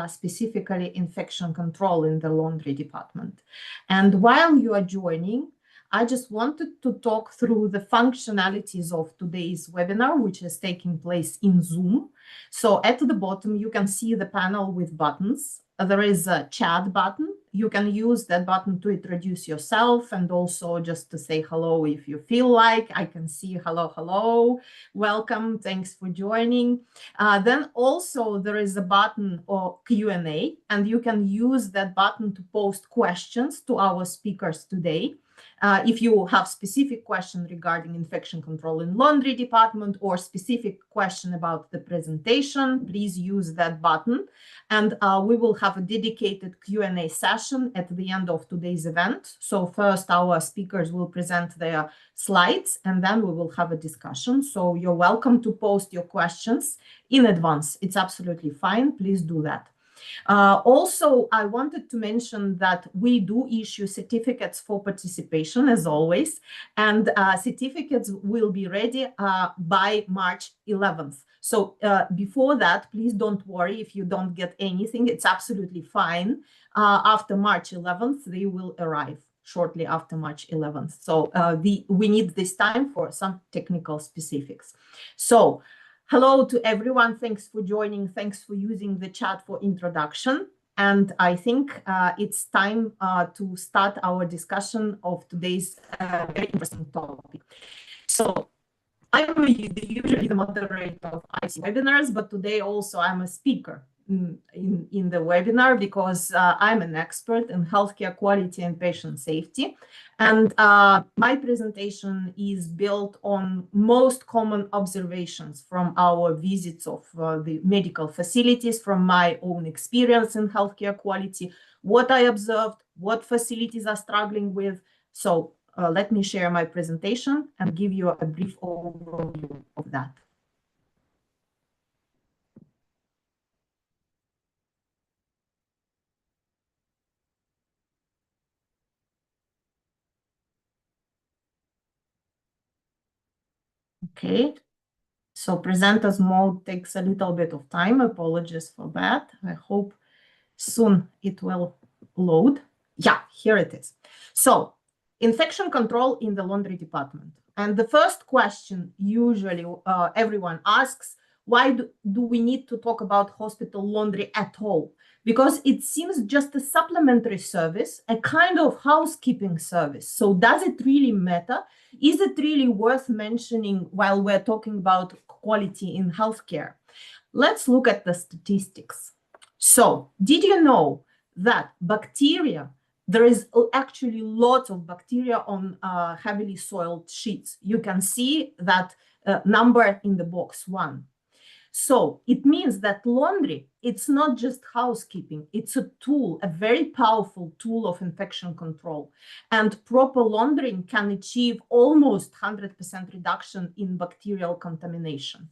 specifically infection control in the laundry department. And while you are joining, I just wanted to talk through the functionalities of today's webinar, which is taking place in Zoom. So at the bottom, you can see the panel with buttons. There is a chat button. You can use that button to introduce yourself and also just to say hello if you feel like. I can see hello, welcome, thanks for joining. Then also there is a button or Q&A, and you can use that button to post questions to our speakers today. If you have specific question regarding infection control in laundry department or specific question about the presentation, please use that button. And we will have a dedicated Q&A session at the end of today's event. So first our speakers will present their slides and then we will have a discussion. So you're welcome to post your questions in advance. It's absolutely fine. Please do that. Also, I wanted to mention that we do issue certificates for participation, as always, and certificates will be ready by March 11th. So before that, please don't worry if you don't get anything. It's absolutely fine. After March 11th, they will arrive shortly after March 11th. So we need this time for some technical specifics. So hello to everyone. Thanks for joining. Thanks for using the chat for introduction. And I think it's time to start our discussion of today's very interesting topic. So I'm usually the moderator of IC webinars, but today also I'm a speaker in the webinar because I'm an expert in healthcare quality and patient safety. And my presentation is built on most common observations from our visits of the medical facilities, from my own experience in healthcare quality, what I observed, what facilities are struggling with. So let me share my presentation and give you a brief overview of that. Okay, so presenters mode takes a little bit of time. Apologies for that. I hope soon it will load. Yeah, here it is. So infection control in the laundry department. And the first question usually everyone asks, why do we need to talk about hospital laundry at all? Because it seems just a supplementary service, a kind of housekeeping service. So does it really matter? Is it really worth mentioning while we're talking about quality in healthcare? Let's look at the statistics. So did you know that bacteria, there is actually lots of bacteria on heavily soiled sheets. You can see that number in the box 1. So it means that laundry, it's not just housekeeping, it's a tool, a very powerful tool of infection control. And proper laundering can achieve almost 100% reduction in bacterial contamination.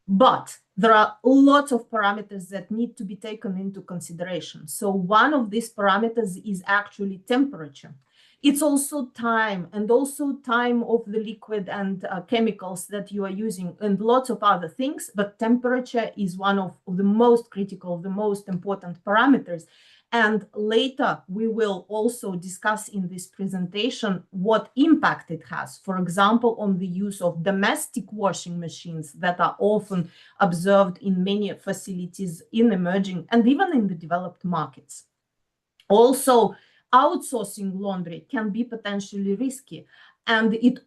But there are lots of parameters that need to be taken into consideration. So one of these parameters is actually temperature. It's also time, and also time of the liquid and chemicals that you are using, and lots of other things. But temperature is one of the most critical, the most important parameters. And later, we will also discuss in this presentation what impact it has, for example, on the use of domestic washing machines that are often observed in many facilities in emerging and even in the developed markets. Also, outsourcing laundry can be potentially risky. And it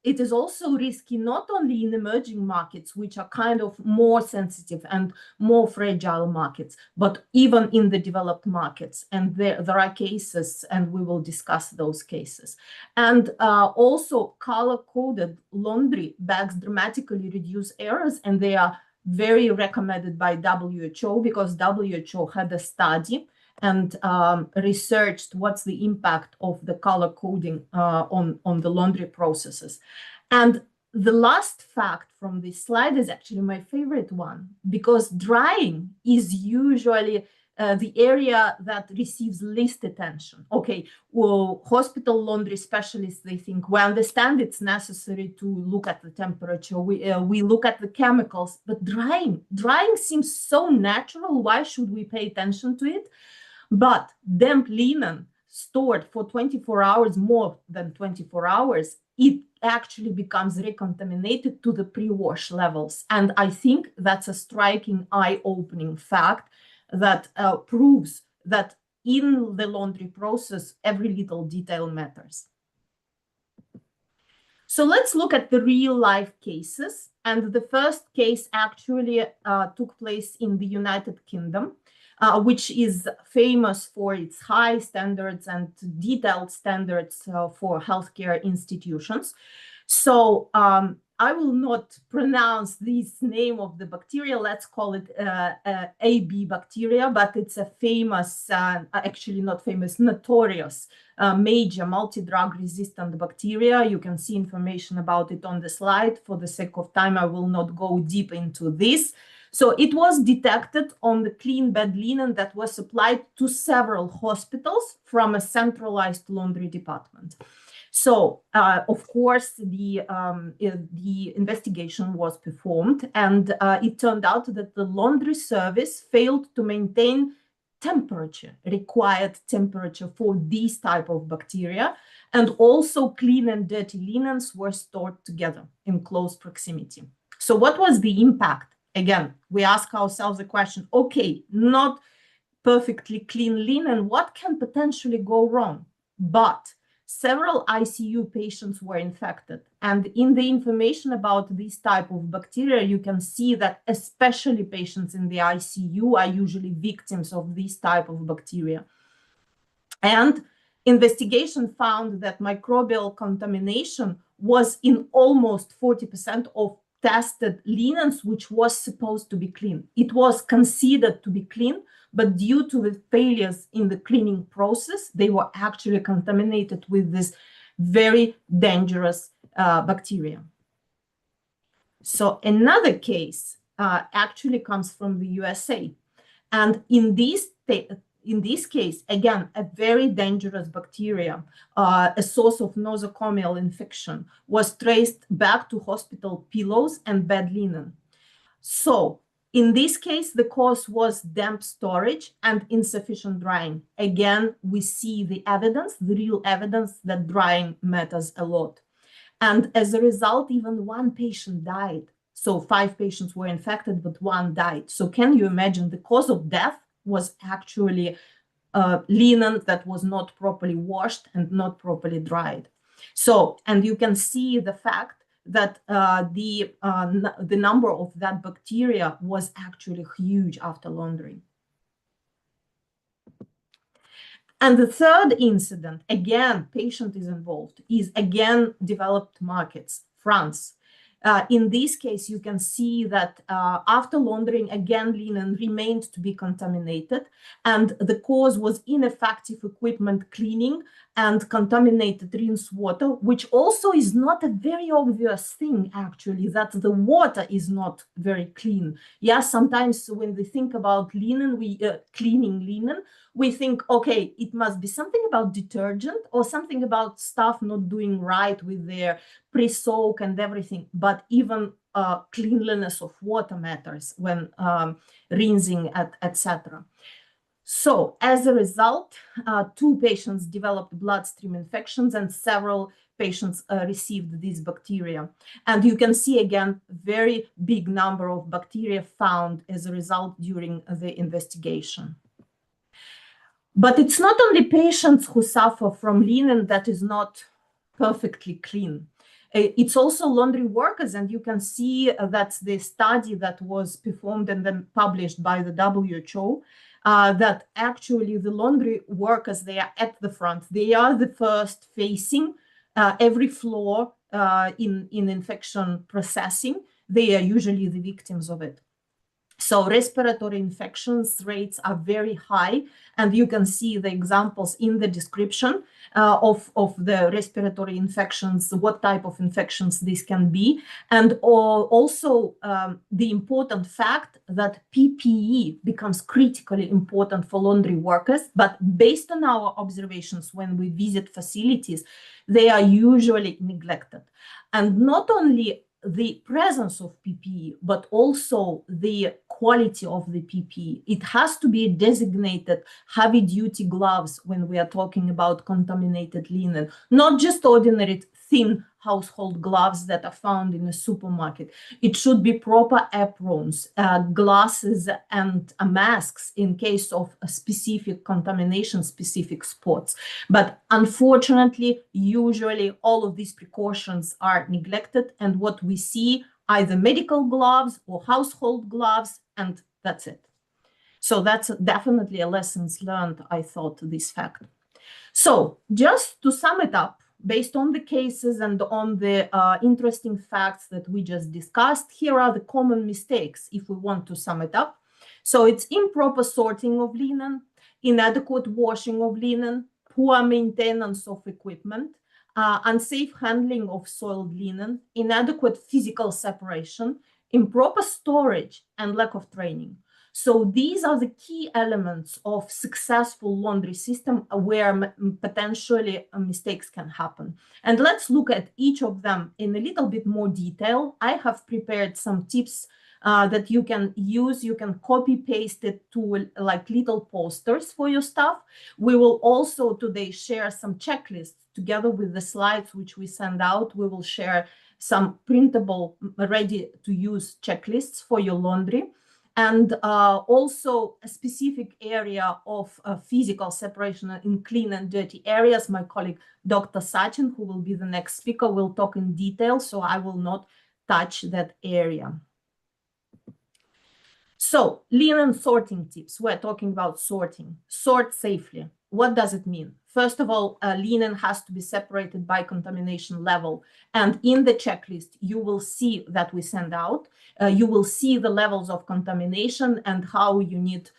is also risky not only in emerging markets, which are kind of more sensitive and more fragile markets, but even in the developed markets. And there are cases, and we will discuss those cases. And also color-coded laundry bags dramatically reduce errors, and they are very recommended by WHO because WHO had a study and researched what's the impact of the color coding on the laundry processes. And the last fact from this slide is actually my favorite one, because drying is usually the area that receives least attention. Okay, well, hospital laundry specialists, they think, we understand it's necessary to look at the temperature, we look at the chemicals, but drying seems so natural. Why should we pay attention to it? But damp linen stored for 24 hours, more than 24 hours, it actually becomes recontaminated to the pre-wash levels. And I think that's a striking, eye-opening fact that proves that in the laundry process, every little detail matters. So let's look at the real life cases. And the first case actually took place in the United Kingdom, which is famous for its high standards and detailed standards for healthcare institutions. So I will not pronounce this name of the bacteria. Let's call it AB bacteria, but it's a famous, actually not famous, notorious major multi-drug resistant bacteria. You can see information about it on the slide. For the sake of time, I will not go deep into this. So it was detected on the clean bed linen that was supplied to several hospitals from a centralized laundry department. So, of course, the investigation was performed, and it turned out that the laundry service failed to maintain required temperature for these type of bacteria, and also clean and dirty linens were stored together in close proximity. So what was the impact? Again, we ask ourselves the question, okay, not perfectly clean linen, what can potentially go wrong? But several ICU patients were infected. And in the information about this type of bacteria, you can see that especially patients in the ICU are usually victims of this type of bacteria. And investigation found that microbial contamination was in almost 40% of tested linens, which was supposed to be clean. It was considered to be clean, but due to the failures in the cleaning process, they were actually contaminated with this very dangerous bacteria. So another case actually comes from the USA. And in this case, again, a very dangerous bacteria, a source of nosocomial infection, was traced back to hospital pillows and bed linen. So in this case, the cause was damp storage and insufficient drying. Again, we see the evidence, the real evidence that drying matters a lot. And as a result, even one patient died. So 5 patients were infected, but 1 died. So can you imagine the cause of death was actually linen that was not properly washed and not properly dried. So, and you can see the fact that the number of that bacteria was actually huge after laundering. And the third incident, again, patient is involved, is again developed markets, France. In this case, you can see that after laundering, again, linen remained to be contaminated, and the cause was ineffective equipment cleaning and contaminated rinse water, which also is not a very obvious thing, actually, that the water is not very clean. Yes, sometimes when we think about linen, cleaning linen, we think, okay, it must be something about detergent or something about stuff not doing right with their pre-soak and everything. But even cleanliness of water matters when rinsing, etc. So as a result, 2 patients developed bloodstream infections and several patients received these bacteria. And you can see again, very big number of bacteria found as a result during the investigation. But it's not only patients who suffer from linen that is not perfectly clean. It's also laundry workers, and you can see that's the study that was performed and then published by the WHO, that actually the laundry workers, they are at the front. They are the first facing every floor in infection processing. They are usually the victims of it. So respiratory infections rates are very high, and you can see the examples in the description of the respiratory infections, what type of infections this can be, and also the important fact that PPE becomes critically important for laundry workers, but based on our observations when we visit facilities, they are usually neglected. And not only the presence of PPE, but also the quality of the PPE. It has to be designated heavy-duty gloves when we are talking about contaminated linen, not just ordinary thin household gloves that are found in a supermarket. It should be proper aprons, glasses, and masks in case of a specific contamination, specific spots. But unfortunately, usually all of these precautions are neglected, and what we see either medical gloves or household gloves, and that's it. So that's definitely a lessons learned, I thought, this fact. So just to sum it up, based on the cases and on the interesting facts that we just discussed, here are the common mistakes if we want to sum it up. So it's improper sorting of linen, inadequate washing of linen, poor maintenance of equipment, unsafe handling of soiled linen, inadequate physical separation, improper storage, and lack of training. So these are the key elements of successful laundry system where potentially mistakes can happen. And let's look at each of them in a little bit more detail. I have prepared some tips that you can use. You can copy paste it to like little posters for your staff. We will also today share some checklists together with the slides which we send out. We will share some printable, ready to use checklists for your laundry. And also a specific area of physical separation in clean and dirty areas. My colleague, Dr. Sachin, who will be the next speaker, will talk in detail, so I will not touch that area. So linen sorting tips. We're talking about sorting. Sort safely. What does it mean? First of all, linen has to be separated by contamination level. And in the checklist, you will see that we send out. You will see the levels of contamination and how you need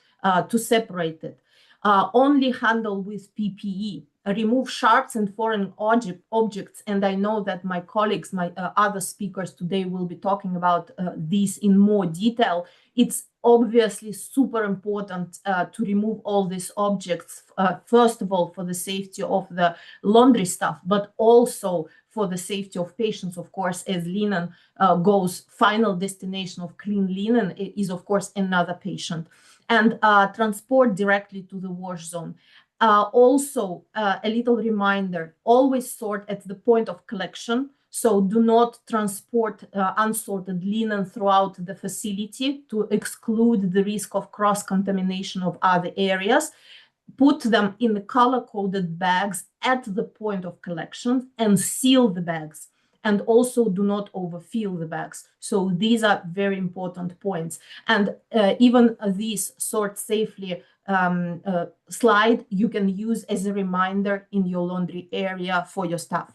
to separate it. Only handle with PPE. Remove sharps and foreign objects. And I know that my colleagues, my other speakers today will be talking about this in more detail. It's obviously super important to remove all these objects, first of all, for the safety of the laundry staff, but also for the safety of patients, of course, as linen goes, final destination of clean linen is, of course, another patient. And transport directly to the wash zone. Also, a little reminder, always sort at the point of collection. So do not transport unsorted linen throughout the facility to exclude the risk of cross-contamination of other areas. Put them in the color-coded bags at the point of collection and seal the bags. And also do not overfill the bags. So these are very important points. And even this sort safely slide you can use as a reminder in your laundry area for your staff.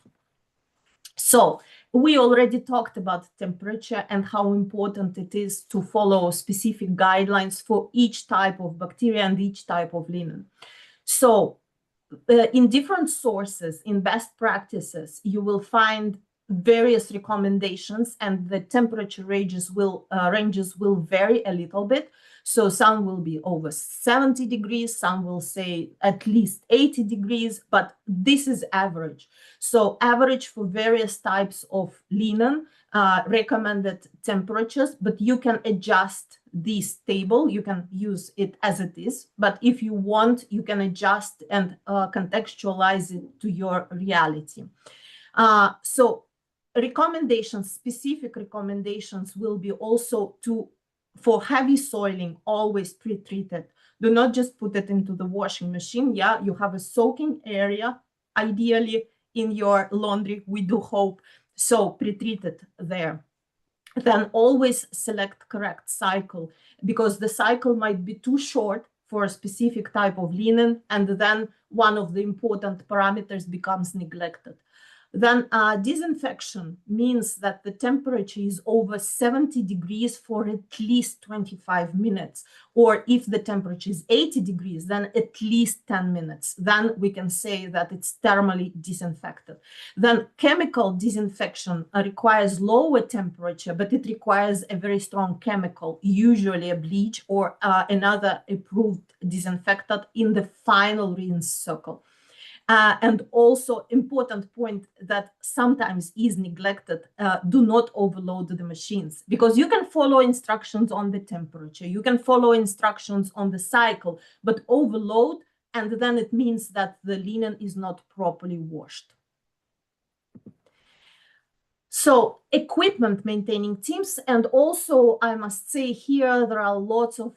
So we already talked about temperature and how important it is to follow specific guidelines for each type of bacteria and each type of linen. So in different sources, in best practices, you will find various recommendations, and the temperature ranges will vary a little bit. So some will be over 70 degrees, some will say at least 80 degrees, but this is average. So average for various types of linen, recommended temperatures, but you can adjust this table. You can use it as it is, but if you want, you can adjust and contextualize it to your reality. So recommendations, specific recommendations will be also for heavy soiling, always pre-treated. Do not just put it into the washing machine. Yeah, you have a soaking area, ideally in your laundry, we do hope. So pre-treat it there. Then always select correct cycle, because the cycle might be too short for a specific type of linen, and then one of the important parameters becomes neglected. Then disinfection means that the temperature is over 70 degrees for at least 25 minutes. Or if the temperature is 80 degrees, then at least 10 minutes. Then we can say that it's thermally disinfected. Then chemical disinfection requires lower temperature, but it requires a very strong chemical, usually a bleach or another approved disinfectant in the final rinse cycle. And also important point that sometimes is neglected, do not overload the machines, because you can follow instructions on the temperature, you can follow instructions on the cycle, but overload, and then it means that the linen is not properly washed. So equipment maintaining teams, and also I must say here there are lots of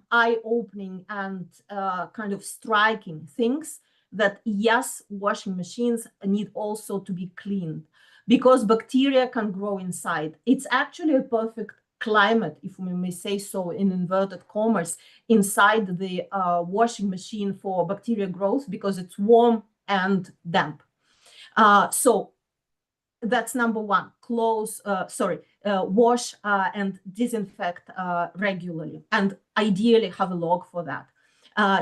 eye-opening and kind of striking things that yes, washing machines need also to be cleaned because bacteria can grow inside. It's actually a perfect climate, if we may say so, in inverted commas, inside the washing machine for bacteria growth because it's warm and damp. So that's number one. Wash and disinfect regularly, and ideally have a log for that.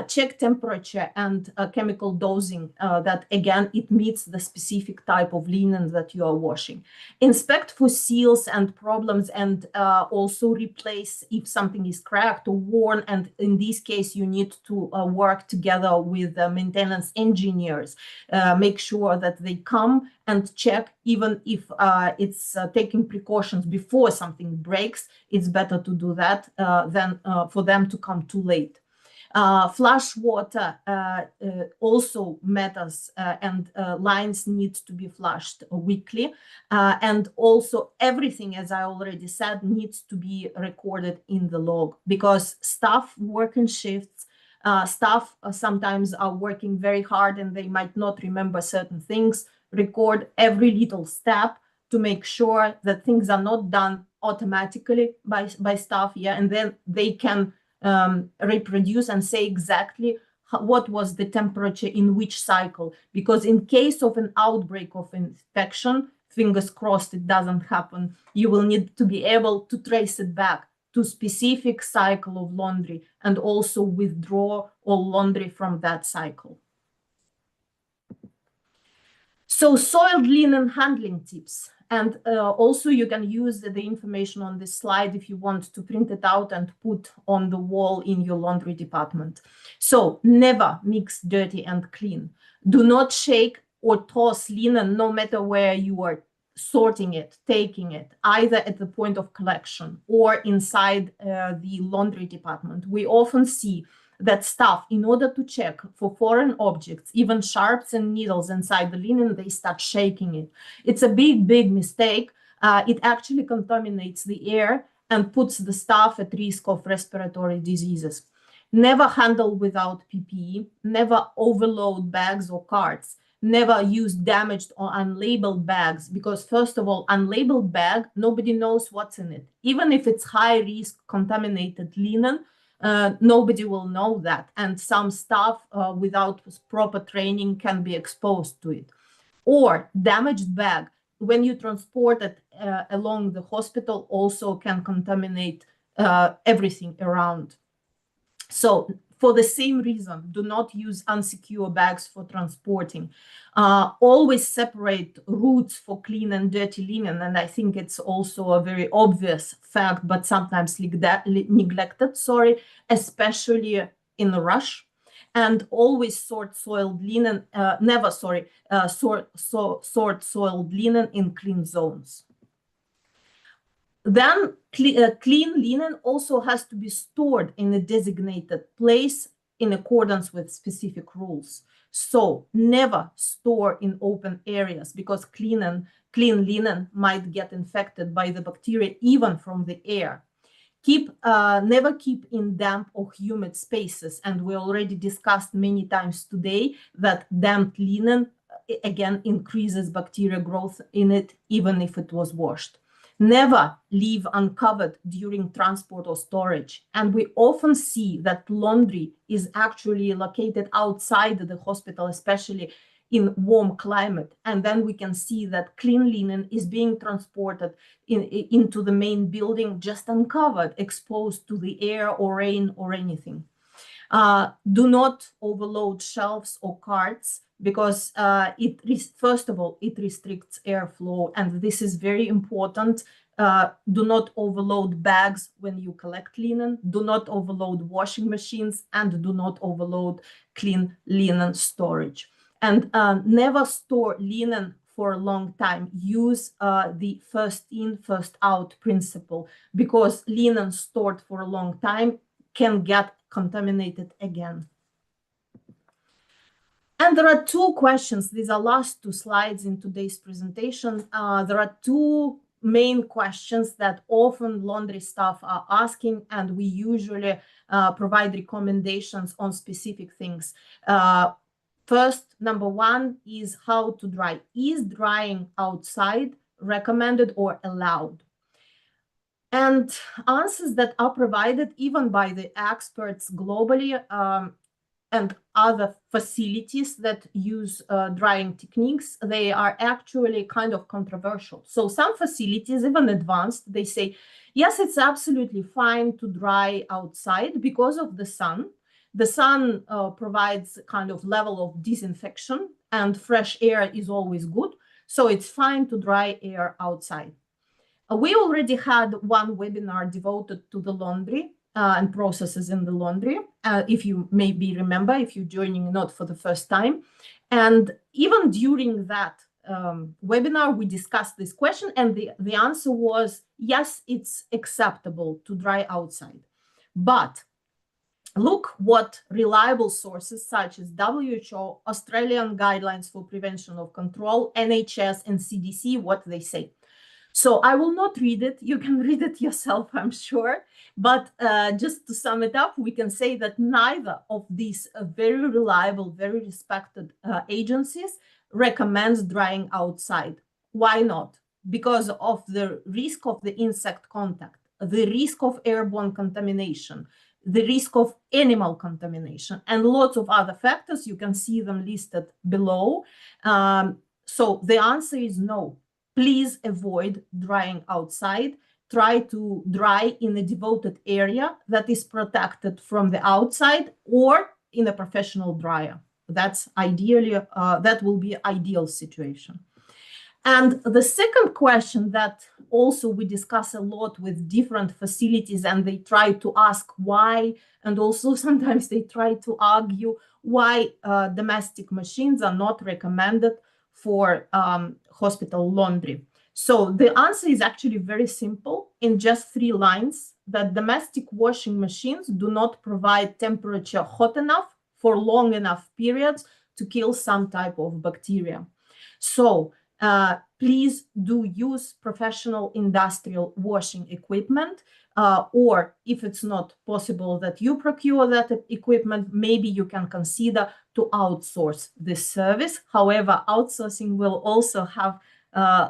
Check temperature and chemical dosing that again it meets the specific type of linen that you are washing. Inspect for seals and problems, and also replace if something is cracked or worn, and in this case you need to work together with maintenance engineers. Make sure that they come and check, even if it's taking precautions before something breaks. It's better to do that than for them to come too late. Flush water also matters, and lines need to be flushed weekly. And also everything, as I already said, needs to be recorded in the log, because staff work in shifts. Staff sometimes are working very hard and they might not remember certain things. Record every little step to make sure that things are not done automatically by staff, and then they can reproduce and say exactly what was the temperature in which cycle, because in case of an outbreak of infection, fingers crossed it doesn't happen, you will need to be able to trace it back to specific cycle of laundry and also withdraw all laundry from that cycle. So soiled linen handling tips. And also you can use the information on this slide if you want to print it out and put on the wall in your laundry department. So never mix dirty and clean. Do not shake or toss linen, no matter where you are sorting it, taking it, either at the point of collection or inside the laundry department. We often see that staff, in order to check for foreign objects, even sharps and needles inside the linen, they start shaking it. It's a big, big mistake. It actually contaminates the air and puts the staff at risk of respiratory diseases. Never handle without PPE, never overload bags or carts, never use damaged or unlabeled bags, because first of all, unlabeled bag, nobody knows what's in it. Even if it's high risk contaminated linen, nobody will know that, and some staff without proper training can be exposed to it. Or damaged bag, when you transport it along the hospital, also can contaminate everything around. So for the same reason, do not use unsecure bags for transporting. Always separate routes for clean and dirty linen. And I think it's also a very obvious fact, but sometimes neglected, especially in a rush. And always sort soiled linen, sort soiled linen in clean zones. Then clean linen also has to be stored in a designated place in accordance with specific rules. So never store in open areas, because clean linen might get infected by the bacteria even from the air. Never keep in damp or humid spaces. And we already discussed many times today that damp linen, again, increases bacteria growth in it, even if it was washed. Never leave uncovered during transport or storage. And we often see that laundry is actually located outside the hospital, especially in warm climate, and then we can see that clean linen is being transported into the main building, just uncovered, exposed to the air or rain or anything. Do not overload shelves or carts, because first of all, it restricts airflow, and this is very important. Do not overload bags when you collect linen. Do not overload washing machines, and do not overload clean linen storage. And never store linen for a long time. Use the first in, first out principle, because linen stored for a long time can get contaminated again. And there are two questions. These are last two slides in today's presentation. There are two main questions that often laundry staff are asking, and we usually provide recommendations on specific things. First, number one is how to dry. Is drying outside recommended or allowed? And answers that are provided even by the experts globally and other facilities that use drying techniques, they are actually kind of controversial. So some facilities, even advanced, they say, yes, it's absolutely fine to dry outside because of the sun. The sun provides a kind of level of disinfection, and fresh air is always good. So it's fine to dry air outside. We already had one webinar devoted to the laundry and processes in the laundry, if you maybe remember, if you're joining not for the first time. And even during that webinar, we discussed this question, and the answer was, yes, it's acceptable to dry outside. But look what reliable sources such as WHO, Australian Guidelines for Prevention of Control, NHS, and CDC, what they say. So I will not read it. You can read it yourself, I'm sure. But just to sum it up, we can say that neither of these very reliable, very respected agencies recommends drying outside. Why not? Because of the risk of the insect contact, the risk of airborne contamination, the risk of animal contamination, and lots of other factors. You can see them listed below. So the answer is no. Please avoid drying outside. Try to dry in a devoted area that is protected from the outside, or in a professional dryer. That's ideally, that will be ideal situation. And the second question that also we discuss a lot with different facilities, and they try to ask why, and also sometimes they try to argue why domestic machines are not recommended for hospital laundry. So the answer is actually very simple in just 3 lines: that domestic washing machines do not provide temperature hot enough for long enough periods to kill some type of bacteria. So please do use professional industrial washing equipment, or if it's not possible that you procure that equipment, maybe you can consider to outsource this service. However, outsourcing will also have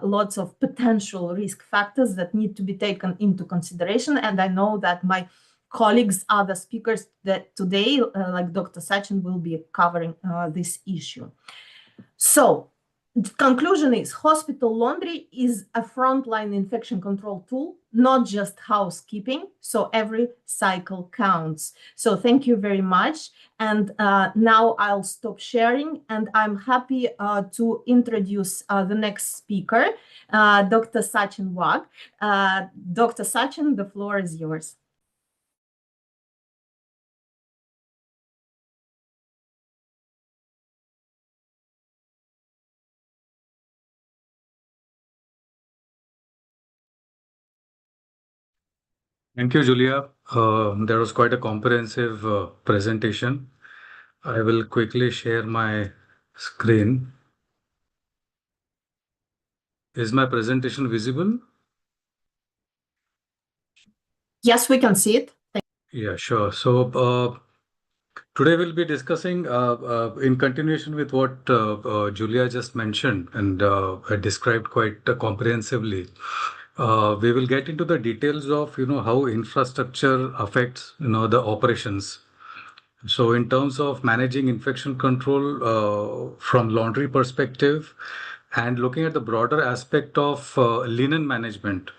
lots of potential risk factors that need to be taken into consideration. And I know that my colleagues, other speakers that today, like Dr. Sachin, will be covering this issue. So the conclusion is hospital laundry is a frontline infection control tool, not just housekeeping. So every cycle counts. So thank you very much. And now I'll stop sharing, and I'm happy to introduce the next speaker, Dr. Sachin Wag. Dr. Sachin, the floor is yours. Thank you, Julia. That was quite a comprehensive presentation. I will quickly share my screen. Is my presentation visible? Yes, we can see it. Yeah, sure. So today we'll be discussing, in continuation with what Julia just mentioned and described quite comprehensively. We will get into the details of how infrastructure affects the operations. So in terms of managing infection control from laundry perspective and looking at the broader aspect of linen management,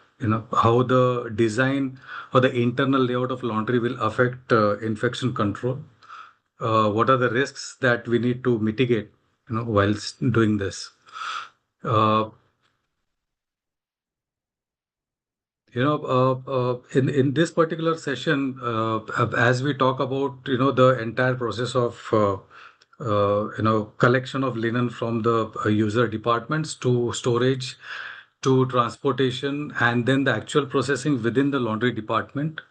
how the design or the internal layout of laundry will affect infection control. What are the risks that we need to mitigate, whilst doing this? Uh, in this particular session, as we talk about, the entire process of, collection of linen from the user departments to storage, to transportation, and then the actual processing within the laundry department,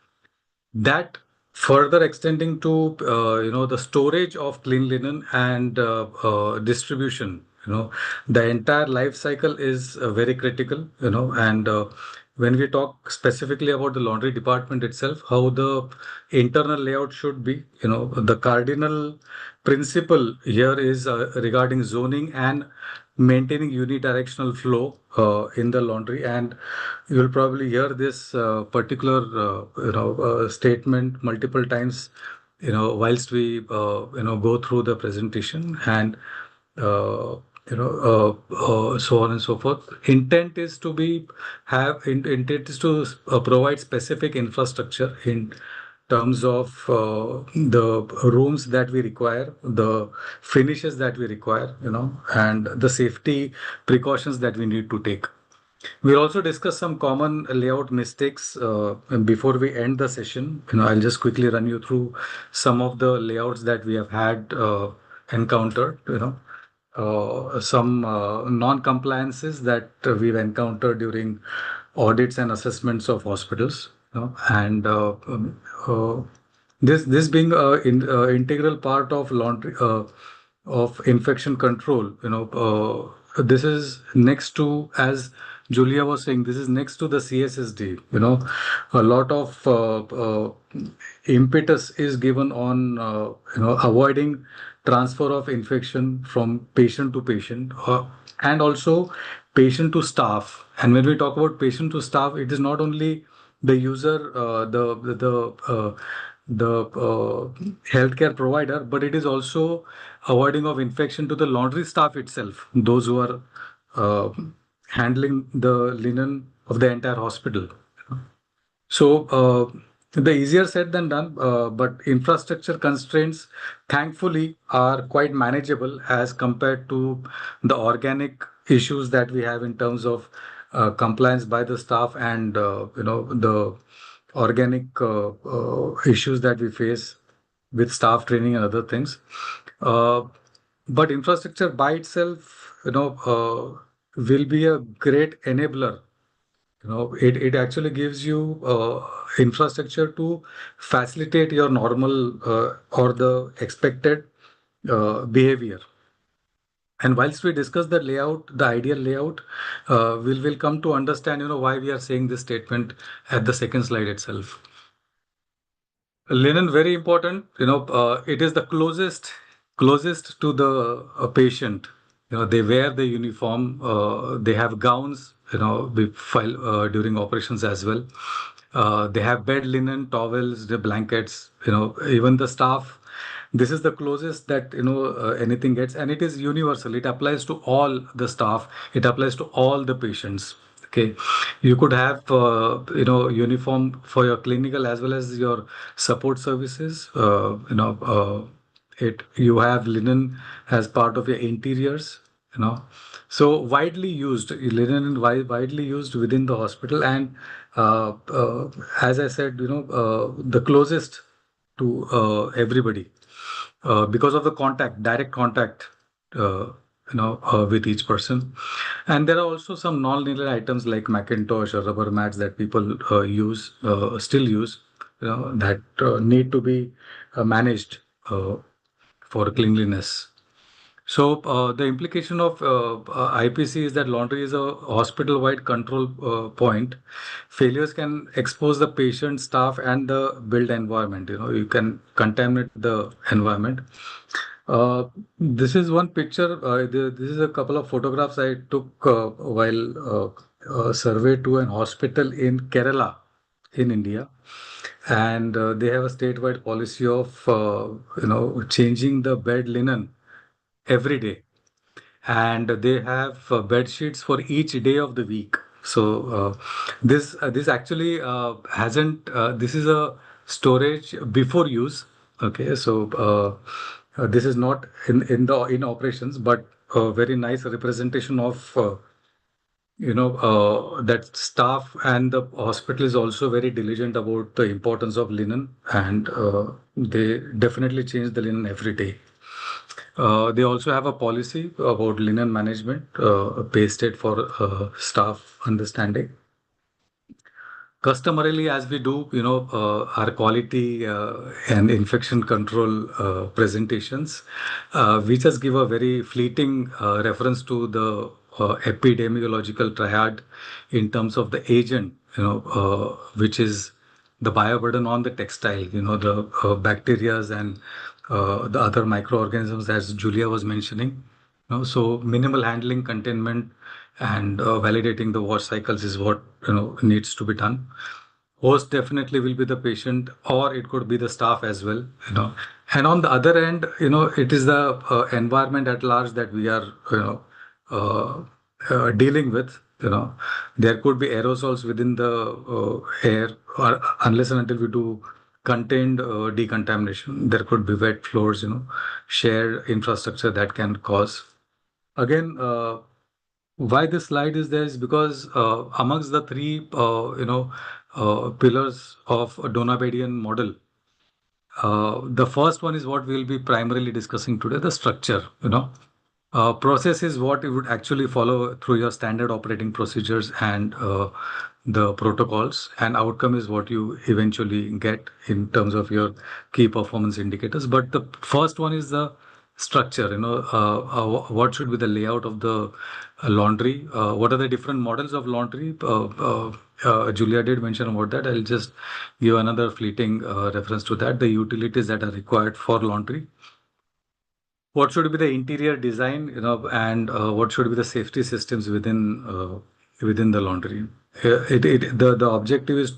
that further extending to the storage of clean linen and distribution, the entire life cycle is very critical, and when we talk specifically about the laundry department itself, how the internal layout should be, the cardinal principle here is regarding zoning and maintaining unidirectional flow in the laundry. And you will probably hear this particular statement multiple times, whilst we go through the presentation, and so on and so forth. Intent is to provide specific infrastructure in terms of the rooms that we require, the finishes that we require, and the safety precautions that we need to take. We'll also discuss some common layout mistakes before we end the session. I'll just quickly run you through some of the layouts that we have had encountered. Some non-compliances that we've encountered during audits and assessments of hospitals. And this being integral part of laundry of infection control. This is next to, as Julia was saying, this is next to the CSSD. A lot of impetus is given on avoiding transfer of infection from patient to patient, and also patient to staff. And when we talk about patient to staff, it is not only the user, the healthcare provider, but it is also avoiding of infection to the laundry staff itself, those who are uh, handling the linen of the entire hospital. So the easier said than done, but infrastructure constraints, thankfully, are quite manageable as compared to the organic issues that we have in terms of compliance by the staff, and the organic issues that we face with staff training and other things. Uh, but infrastructure by itself, will be a great enabler. It actually gives you infrastructure to facilitate your normal or the expected behavior. And whilst we discuss the layout, the ideal layout, we'll come to understand, why we are saying this statement at the second slide itself. Linen, very important. It is the closest to the patient. They wear the uniform. They have gowns. We file during operations as well. They have bed linen, towels, the blankets. Even the staff. This is the closest that anything gets, and it is universal. It applies to all the staff. It applies to all the patients. Okay, you could have uniform for your clinical as well as your support services. It you have linen as part of your interiors. So widely used linen is widely used within the hospital, and as I said, the closest to everybody because of the direct contact, with each person. And there are also some non-linear items like Macintosh or rubber mats that people still use, that need to be managed for cleanliness. So the implication of IPC is that laundry is a hospital-wide control point. Failures can expose the patient, staff, and the built environment. You can contaminate the environment. This is one picture. This is a couple of photographs I took while survey to an hospital in Kerala, in India. and they have a statewide policy of changing the bed linen every day, and they have bed sheets for each day of the week. So this actually hasn't this is a storage before use. Okay, so this is not in operations, but a very nice representation of that staff, and the hospital is also very diligent about the importance of linen, and they definitely change the linen every day. They also have a policy about linen management, pasted for staff understanding. Customarily, as we do, our quality and infection control presentations, we just give a very fleeting reference to the epidemiological triad in terms of the agent, which is the bioburden on the textile, the bacterias and the other microorganisms, as Julia was mentioning. So minimal handling, containment, and validating the wash cycles is what needs to be done. Host definitely will be the patient, or it could be the staff as well. And on the other end, it is the environment at large that we are uh, dealing with. There could be aerosols within the air, or unless and until we do contained decontamination, there could be wet floors, shared infrastructure that can cause. Again, why this slide is there is because amongst the three, pillars of a Donabedian model, the first one is what we'll be primarily discussing today, the structure. Process is what you would actually follow through your standard operating procedures and the protocols, and outcome is what you eventually get in terms of your key performance indicators. But the first one is the structure. What should be the layout of the laundry? What are the different models of laundry? Julia did mention about that. I'll just give another fleeting reference to that. The utilities that are required for laundry, what should be the interior design, and what should be the safety systems within the laundry. The objective is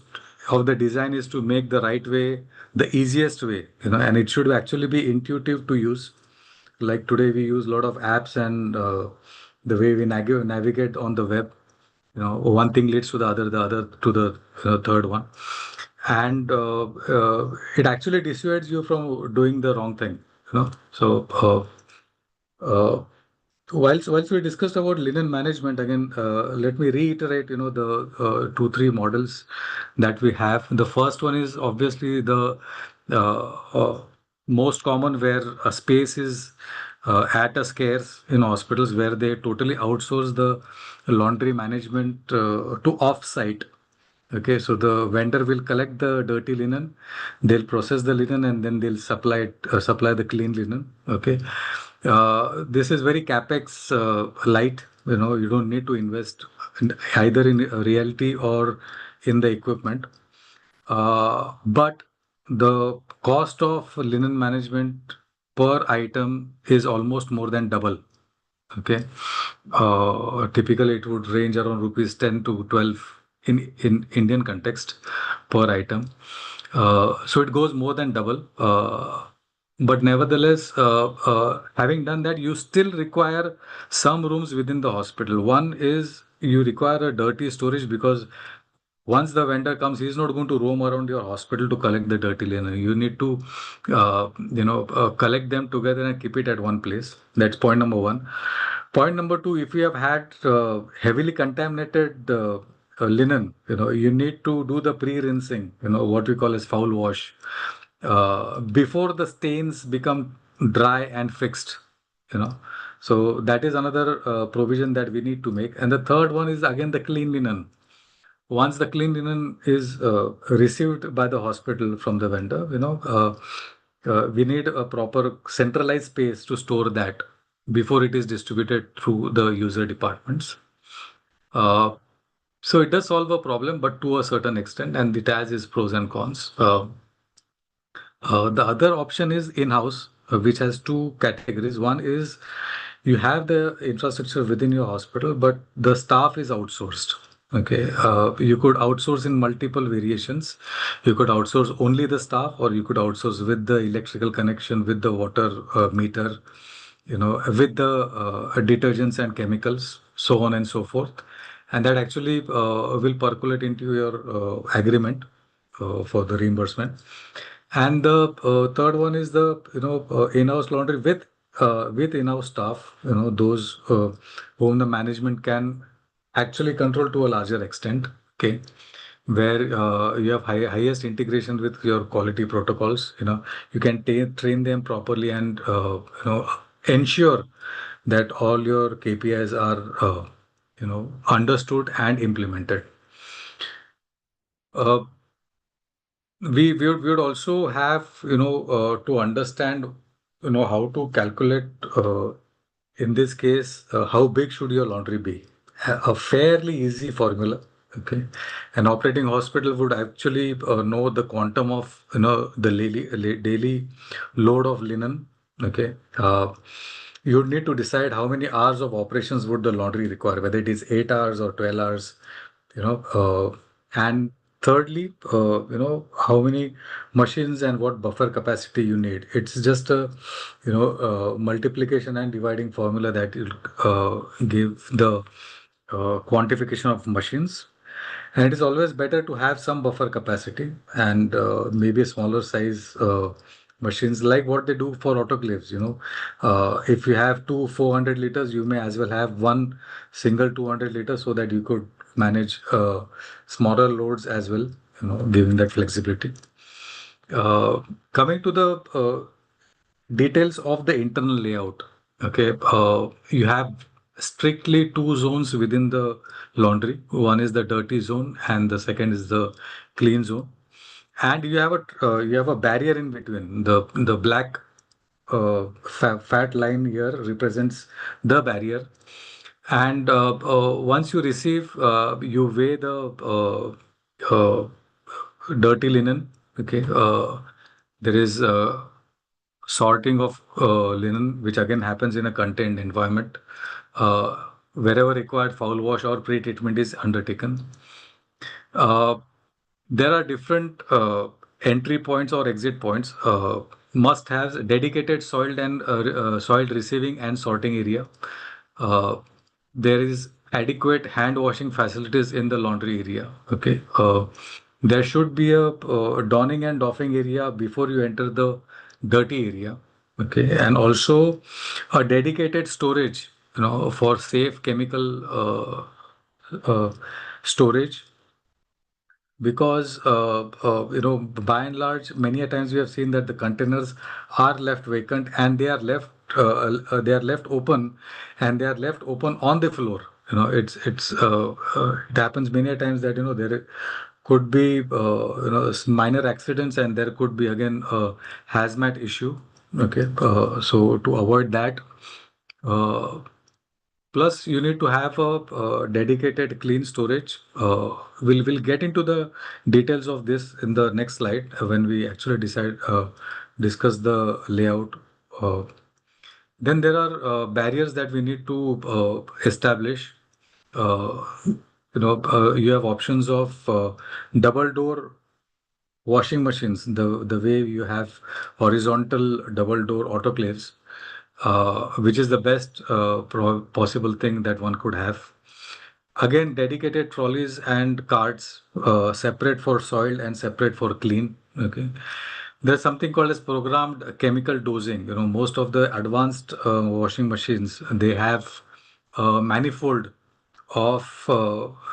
of the design is to make the right way the easiest way, and it should actually be intuitive to use. Like today, we use a lot of apps, and the way we navigate on the web, one thing leads to the other to the third one, and it actually dissuades you from doing the wrong thing. So whilst we discussed about linen management, again, let me reiterate, the two, three models that we have. The first one is obviously the most common, where a space is at a scarce in hospitals, where they totally outsource the laundry management to off-site. Okay, so the vendor will collect the dirty linen, they'll process the linen, and then they'll supply the clean linen. Okay, this is very capex light. You don't need to invest either in reality or in the equipment. But the cost of linen management per item is almost more than double. Okay. Typically, it would range around rupees 10 to 12 in Indian context per item. So it goes more than double. But nevertheless, having done that, you still require some rooms within the hospital. One is you require a dirty storage, because once the vendor comes, he's not going to roam around your hospital to collect the dirty linen. You need to, collect them together and keep it at one place. That's point number one. Point number two, if you have had heavily contaminated linen, you need to do the pre-rinsing, what we call as foul wash, before the stains become dry and fixed. So that is another provision that we need to make. And the third one is again the clean linen. Once the clean linen is received by the hospital from the vendor, we need a proper centralized space to store that before it is distributed through the user departments. Uh, so it does solve a problem, but to a certain extent, and it has its pros and cons. The other option is in-house, which has two categories. One is you have the infrastructure within your hospital, but the staff is outsourced. Okay, you could outsource in multiple variations. You could outsource only the staff, or you could outsource with the electrical connection, with the water meter, with the detergents and chemicals, so on and so forth. And that actually will percolate into your agreement for the reimbursement. And the third one is the in-house laundry with in-house staff. Those whom the management can actually control to a larger extent. Okay, where you have highest integration with your quality protocols. You can train them properly and ensure that all your KPIs are understood and implemented. Uh, we would also have to understand how to calculate in this case how big should your laundry be. A fairly easy formula. Okay, an operating hospital would actually know the quantum of the daily load of linen. Okay, you'd need to decide how many hours of operations would the laundry require, whether it is 8 hours or 12 hours. And thirdly, how many machines and what buffer capacity you need. It's just a multiplication and dividing formula that will give the quantification of machines. And it is always better to have some buffer capacity and maybe a smaller size machines, like what they do for autoclaves. If you have two 400 liters, you may as well have one single 200 liters, so that you could manage smaller loads as well, giving that flexibility. Coming to the details of the internal layout. Okay, you have strictly two zones within the laundry. One is the dirty zone, and the second is the clean zone. And you have a barrier in between. The black fat line here represents the barrier. And once you receive, you weigh the dirty linen. Okay, there is sorting of linen, which again happens in a contained environment. Wherever required, foul wash or pre-treatment is undertaken. Uh, there are different entry points or exit points. Must have dedicated soiled receiving and sorting area. Uh, there is adequate hand washing facilities in the laundry area. Okay. There should be a donning and doffing area before you enter the dirty area. Okay, and also a dedicated storage, for safe chemical storage, because by and large, many a times we have seen that the containers are left vacant, and they are left open, and they are left open on the floor. It happens many a times that there could be minor accidents, and there could be again a hazmat issue. Okay, so to avoid that, uh, plus, you need to have a dedicated clean storage. We'll get into the details of this in the next slide when we actually discuss the layout. Uh, then there are barriers that we need to establish. You have options of double door washing machines, the way you have horizontal double door autoclaves, which is the best possible thing that one could have. Again, dedicated trolleys and carts, separate for soiled and separate for clean. Okay. There's something called as programmed chemical dosing. Most of the advanced washing machines, they have a manifold of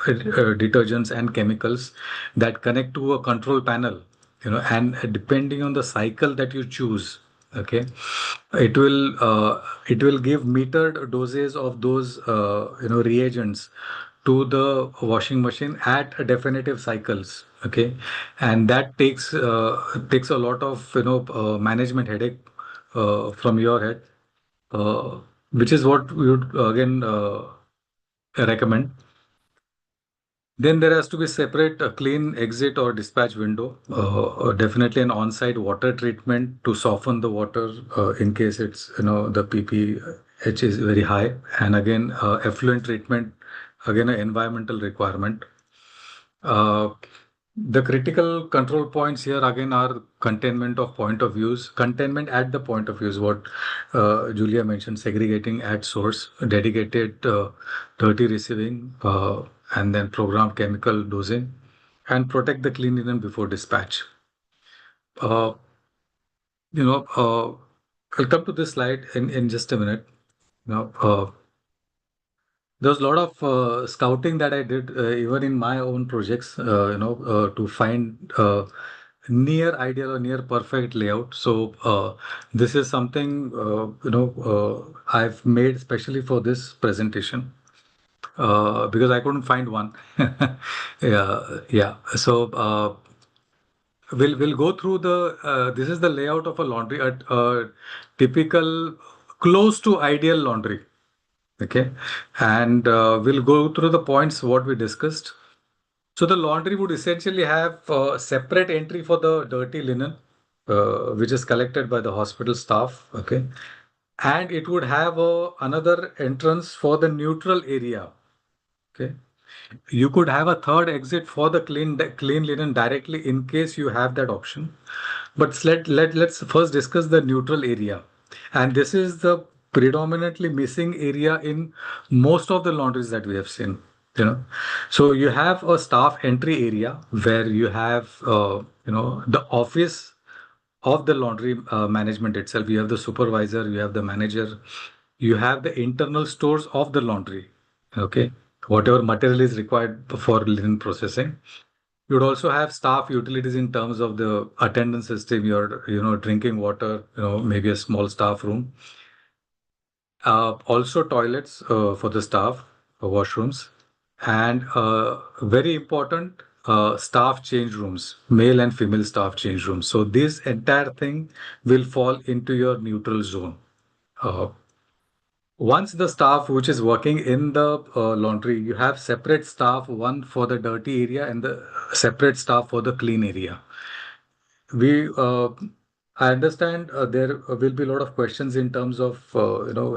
detergents and chemicals that connect to a control panel. And depending on the cycle that you choose, okay, it will give metered doses of those reagents to the washing machine at definitive cycles. Okay, and that takes a lot of management headache from your head, uh, which is what we would again recommend. Then there has to be separate clean exit or dispatch window. Definitely an on-site water treatment to soften the water in case it's the ppH is very high, and again effluent treatment again, an environmental requirement. The critical control points here again are containment of point of views, containment at the point of views, what Julia mentioned, segregating at source, dedicated dirty receiving, and then programmed chemical dosing, and protect the clean linen before dispatch. Uh, you know, I'll come to this slide in just a minute. You know, there was a lot of scouting that I did even in my own projects, to find near ideal or near perfect layout. So this is something I've made especially for this presentation because I couldn't find one. Yeah. So we'll go through the. This is the layout of a laundry, a typical close to ideal laundry. Okay, and we'll go through the points what we discussed. So the laundry would essentially have a separate entry for the dirty linen, which is collected by the hospital staff. Okay, and it would have another entrance for the neutral area. Okay, you could have a third exit for the clean linen directly in case you have that option. But let's first discuss the neutral area. And this is the predominantly missing area in most of the laundries that we have seen. You know, so you have a staff entry area where you have the office of the laundry management itself. You have the supervisor, you have the manager, you have the internal stores of the laundry. Okay, whatever material is required for linen processing. You would also have staff utilities in terms of the attendance system, your, drinking water, maybe a small staff room. Also toilets for the staff, washrooms, and very important, staff change rooms, male and female staff change rooms. So this entire thing will fall into your neutral zone. Uh, Once the staff which is working in the laundry, you have separate staff, one for the dirty area and the separate staff for the clean area. We, I understand there will be a lot of questions in terms of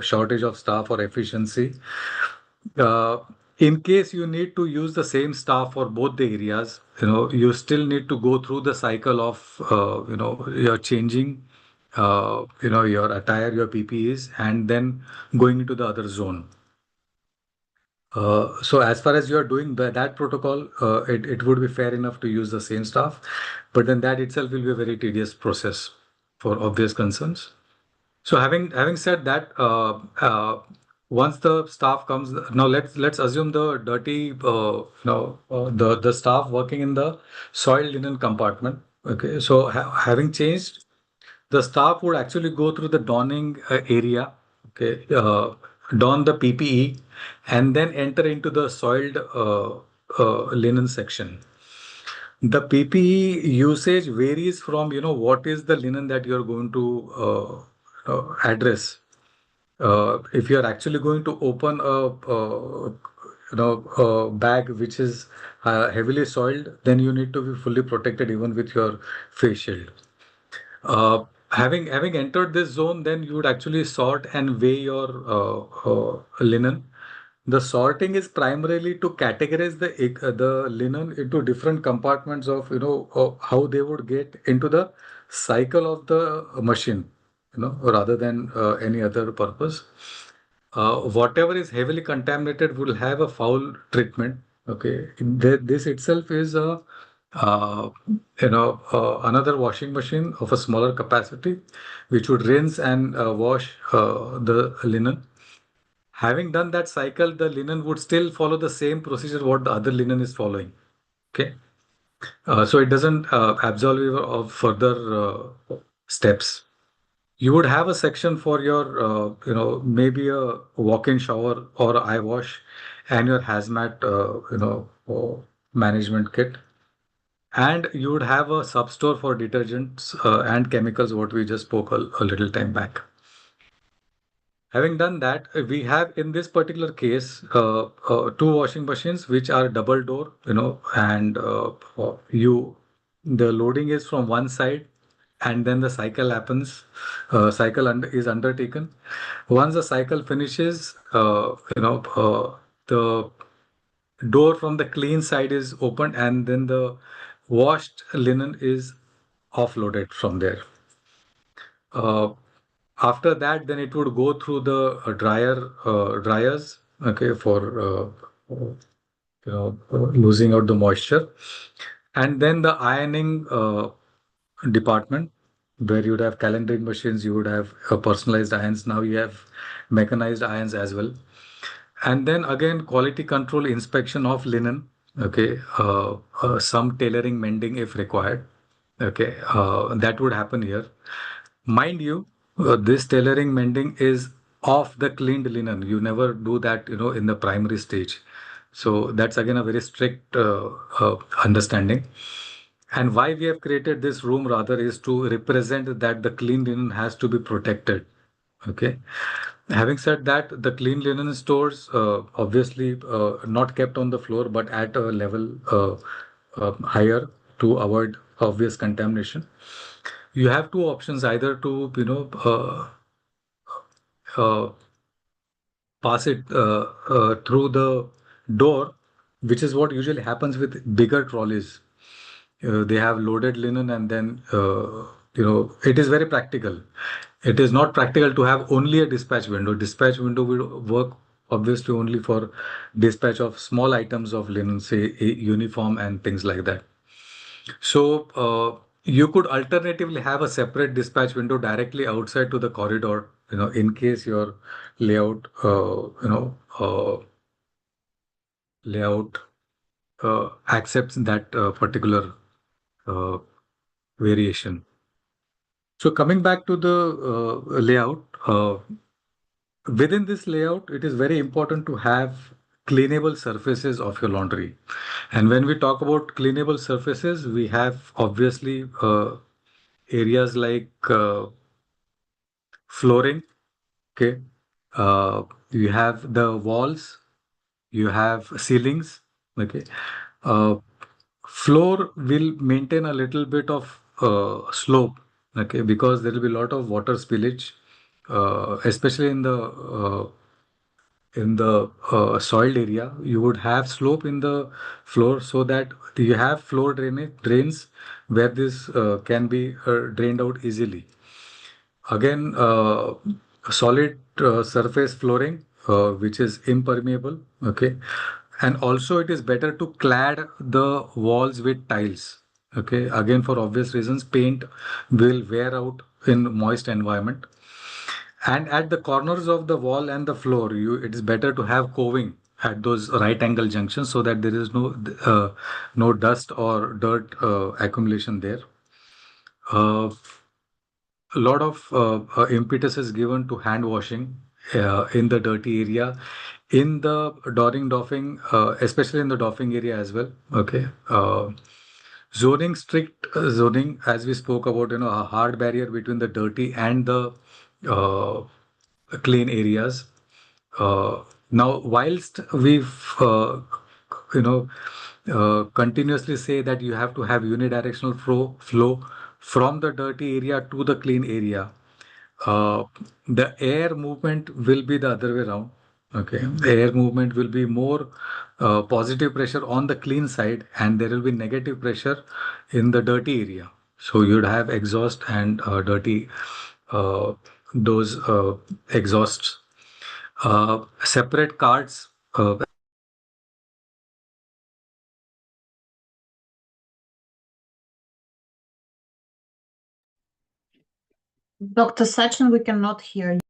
shortage of staff or efficiency. Uh, in case you need to use the same staff for both the areas, you still need to go through the cycle of your changing, your attire, your PPEs, and then going into the other zone. So as far as you are doing that protocol, it would be fair enough to use the same staff, but then that itself will be a very tedious process for obvious concerns. So having said that, once the staff comes, now let's assume the dirty, the staff working in the soiled linen compartment. Okay, so having changed, the staff would actually go through the donning area, okay, don the PPE, and then enter into the soiled linen section. The PPE usage varies from, what is the linen that you're going to address. If you're actually going to open a bag which is heavily soiled, then you need to be fully protected even with your face shield. Having entered this zone, then you would actually sort and weigh your linen. The sorting is primarily to categorize the linen into different compartments of how they would get into the cycle of the machine, rather than any other purpose. Whatever is heavily contaminated will have a foul treatment. Okay, this itself is a another washing machine of a smaller capacity, which would rinse and wash the linen. Having done that cycle, the linen would still follow the same procedure what the other linen is following. Okay, so it doesn't absolve you of further steps. You would have a section for your, maybe a walk-in shower or eye wash, and your hazmat, management kit. And you would have a sub-store for detergents and chemicals, what we just spoke a little time back. Having done that, we have in this particular case two washing machines which are double door, and the loading is from one side, and then the cycle happens. Is undertaken. Once the cycle finishes, the door from the clean side is opened, and then the washed linen is offloaded from there. Uh, After that, then it would go through the dryers, okay, for losing out the moisture, and then the ironing department, where you would have calendering machines, you would have personalized irons. Now you have mechanized irons as well. And then again, quality control inspection of linen. Okay, some tailoring, mending if required. Okay, that would happen here. Mind you, this tailoring, mending is of the cleaned linen. You never do that, in the primary stage. So that's again a very strict understanding. And why we have created this room rather is to represent that the clean linen has to be protected. Okay. Having said that, the clean linen stores obviously not kept on the floor, but at a level higher to avoid obvious contamination. You have two options: either to uh, pass it through the door, which is what usually happens with bigger trolleys. They have loaded linen, and then it is very practical. It is not practical to have only a dispatch window. Dispatch window will work obviously only for dispatch of small items of linen, say a uniform and things like that. So you could alternatively have a separate dispatch window directly outside to the corridor, in case your layout, layout accepts that particular uh, variation. So coming back to the layout, within this layout, it is very important to have cleanable surfaces of your laundry. And when we talk about cleanable surfaces, we have obviously areas like flooring. Okay, you have the walls, you have ceilings. Okay, uh, floor will maintain a little bit of slope. Okay, because there will be a lot of water spillage, especially in the soiled area. You would have slope in the floor so that you have floor drains where this can be drained out easily. Again, solid surface flooring, which is impermeable. Okay. And also it is better to clad the walls with tiles. Okay. Again, for obvious reasons, paint will wear out in moist environment. And at the corners of the wall and the floor, it is better to have coving at those right angle junctions so that there is no dust or dirt accumulation there. Uh, a lot of impetus is given to hand washing in the dirty area, in the dooring doffing, especially in the doffing area as well. Okay. Zoning, strict zoning, as we spoke about, a hard barrier between the dirty and the uh, clean areas. Now, whilst we've continuously say that you have to have unidirectional flow from the dirty area to the clean area, uh, the air movement will be the other way around. Okay, the air movement will be more positive pressure on the clean side, and there will be negative pressure in the dirty area. So you'd have exhaust and dirty uh, those exhausts. Separate cards. Dr. Sachin, we cannot hear you.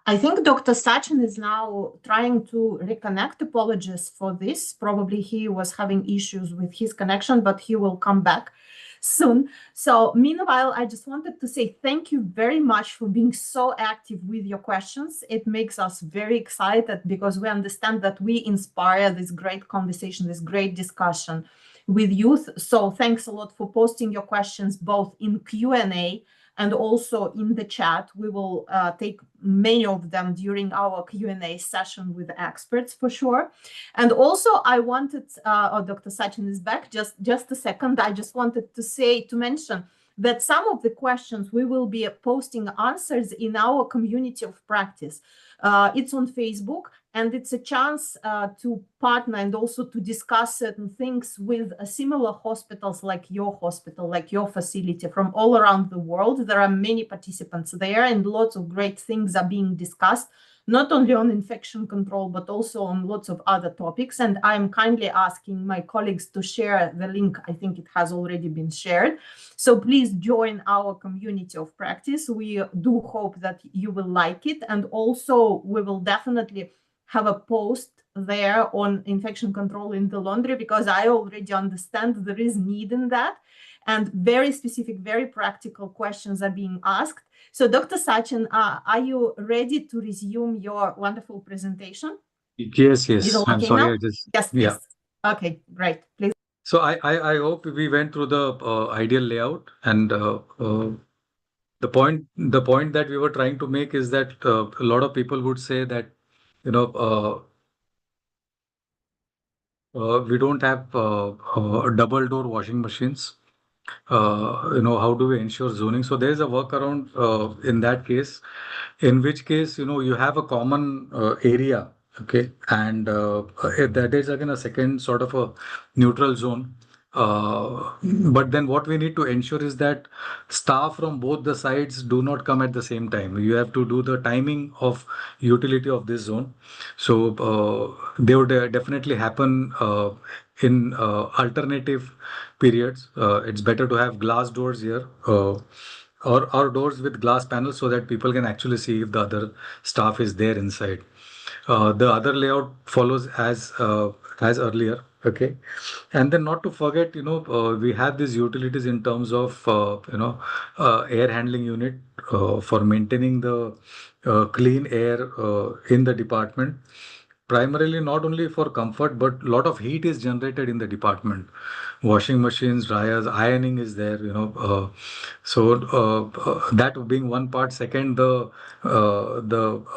I think Dr. Sachin is now trying to reconnect. Apologies for this. Probably he was having issues with his connection, but he will come back. soon. So meanwhile, I just wanted to say thank you very much for being so active with your questions. It makes us very excited because we understand that we inspire this great conversation, this great discussion with youth. So thanks a lot for posting your questions both in Q&A and also in the chat. We will take many of them during our Q&A session with experts for sure. And also I wanted, Dr. Sachin is back, just a second. I just wanted to mention that some of the questions we will be posting answers in our community of practice. It's on Facebook, and it's a chance to partner and also to discuss certain things with similar hospitals like your hospital, like your facility from all around the world. There are many participants there and lots of great things are being discussed, not only on infection control, but also on lots of other topics. And I'm kindly asking my colleagues to share the link. I think it has already been shared. So please join our community of practice. We do hope that you will like it. And also we will definitely have a post there on infection control in the laundry, because I already understand there is need in that. And very specific, very practical questions are being asked. So Dr. Sachin, are you ready to resume your wonderful presentation? Yes, Is it yes. I'm okay sorry. now? Yes, Yeah. yes. Okay, great. Please. So I hope we went through the ideal layout, and the point that we were trying to make is that a lot of people would say that, you know, we don't have double door washing machines. How do we ensure zoning? So there's a workaround in that case, in which case, you have a common area, okay, and that is again a second sort of a neutral zone. But then what we need to ensure is that staff from both the sides do not come at the same time. You have to do the timing of utility of this zone. So they would definitely happen in alternative periods. It's better to have glass doors here, or doors with glass panels, so that people can actually see if the other staff is there inside. The other layout follows as earlier. Okay, and then not to forget, we have these utilities in terms of air handling unit for maintaining the clean air in the department. Primarily not only for comfort, but a lot of heat is generated in the department. Washing machines, dryers, ironing is there. That being one part. Second, the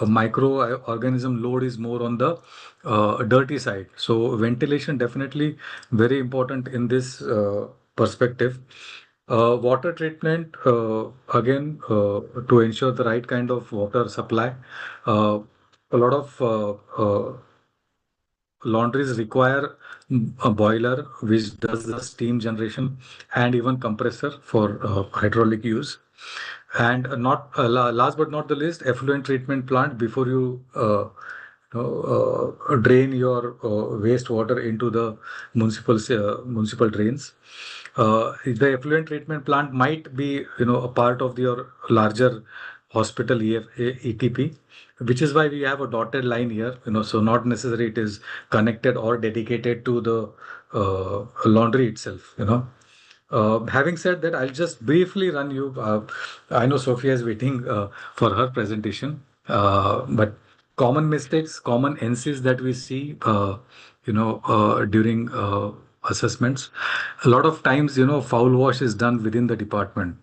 microorganism load is more on the dirty side. So ventilation definitely very important in this perspective. Water treatment, again, to ensure the right kind of water supply. Uh, a lot of laundries require a boiler which does the steam generation, and even compressor for hydraulic use. And not last but not the least, effluent treatment plant before you drain your wastewater into the municipal drains. The effluent treatment plant might be, a part of your larger hospital ETP, which is why we have a dotted line here. So not necessarily it is connected or dedicated to the laundry itself. Having said that, I'll just briefly run you. I know Sophia is waiting for her presentation, but common mistakes, common NCs that we see, during assessments. A lot of times, foul wash is done within the department.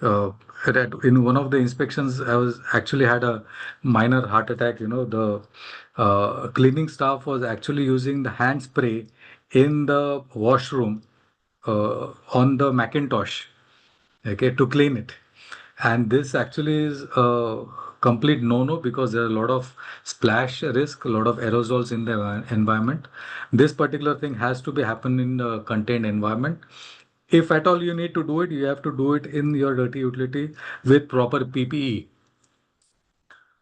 In one of the inspections, I was actually had a minor heart attack. The cleaning staff was actually using the hand spray in the washroom on the Macintosh, okay, to clean it. And this actually is a complete no-no, because there are a lot of splash risk, a lot of aerosols in the environment. This particular thing has to be happen in a contained environment. If at all you need to do it, you have to do it in your dirty utility with proper PPE.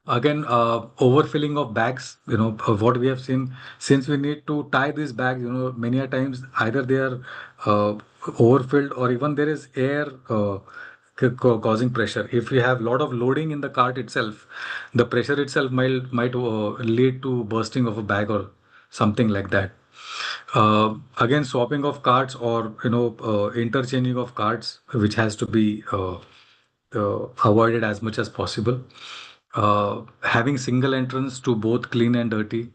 Again, overfilling of bags, what we have seen, since we need to tie these bags, many a times either they are overfilled, or even there is air causing pressure. If we have a lot of loading in the cart itself, the pressure itself might lead to bursting of a bag or something like that. Again, swapping of cards or interchanging of cards, which has to be avoided as much as possible. Having single entrance to both clean and dirty,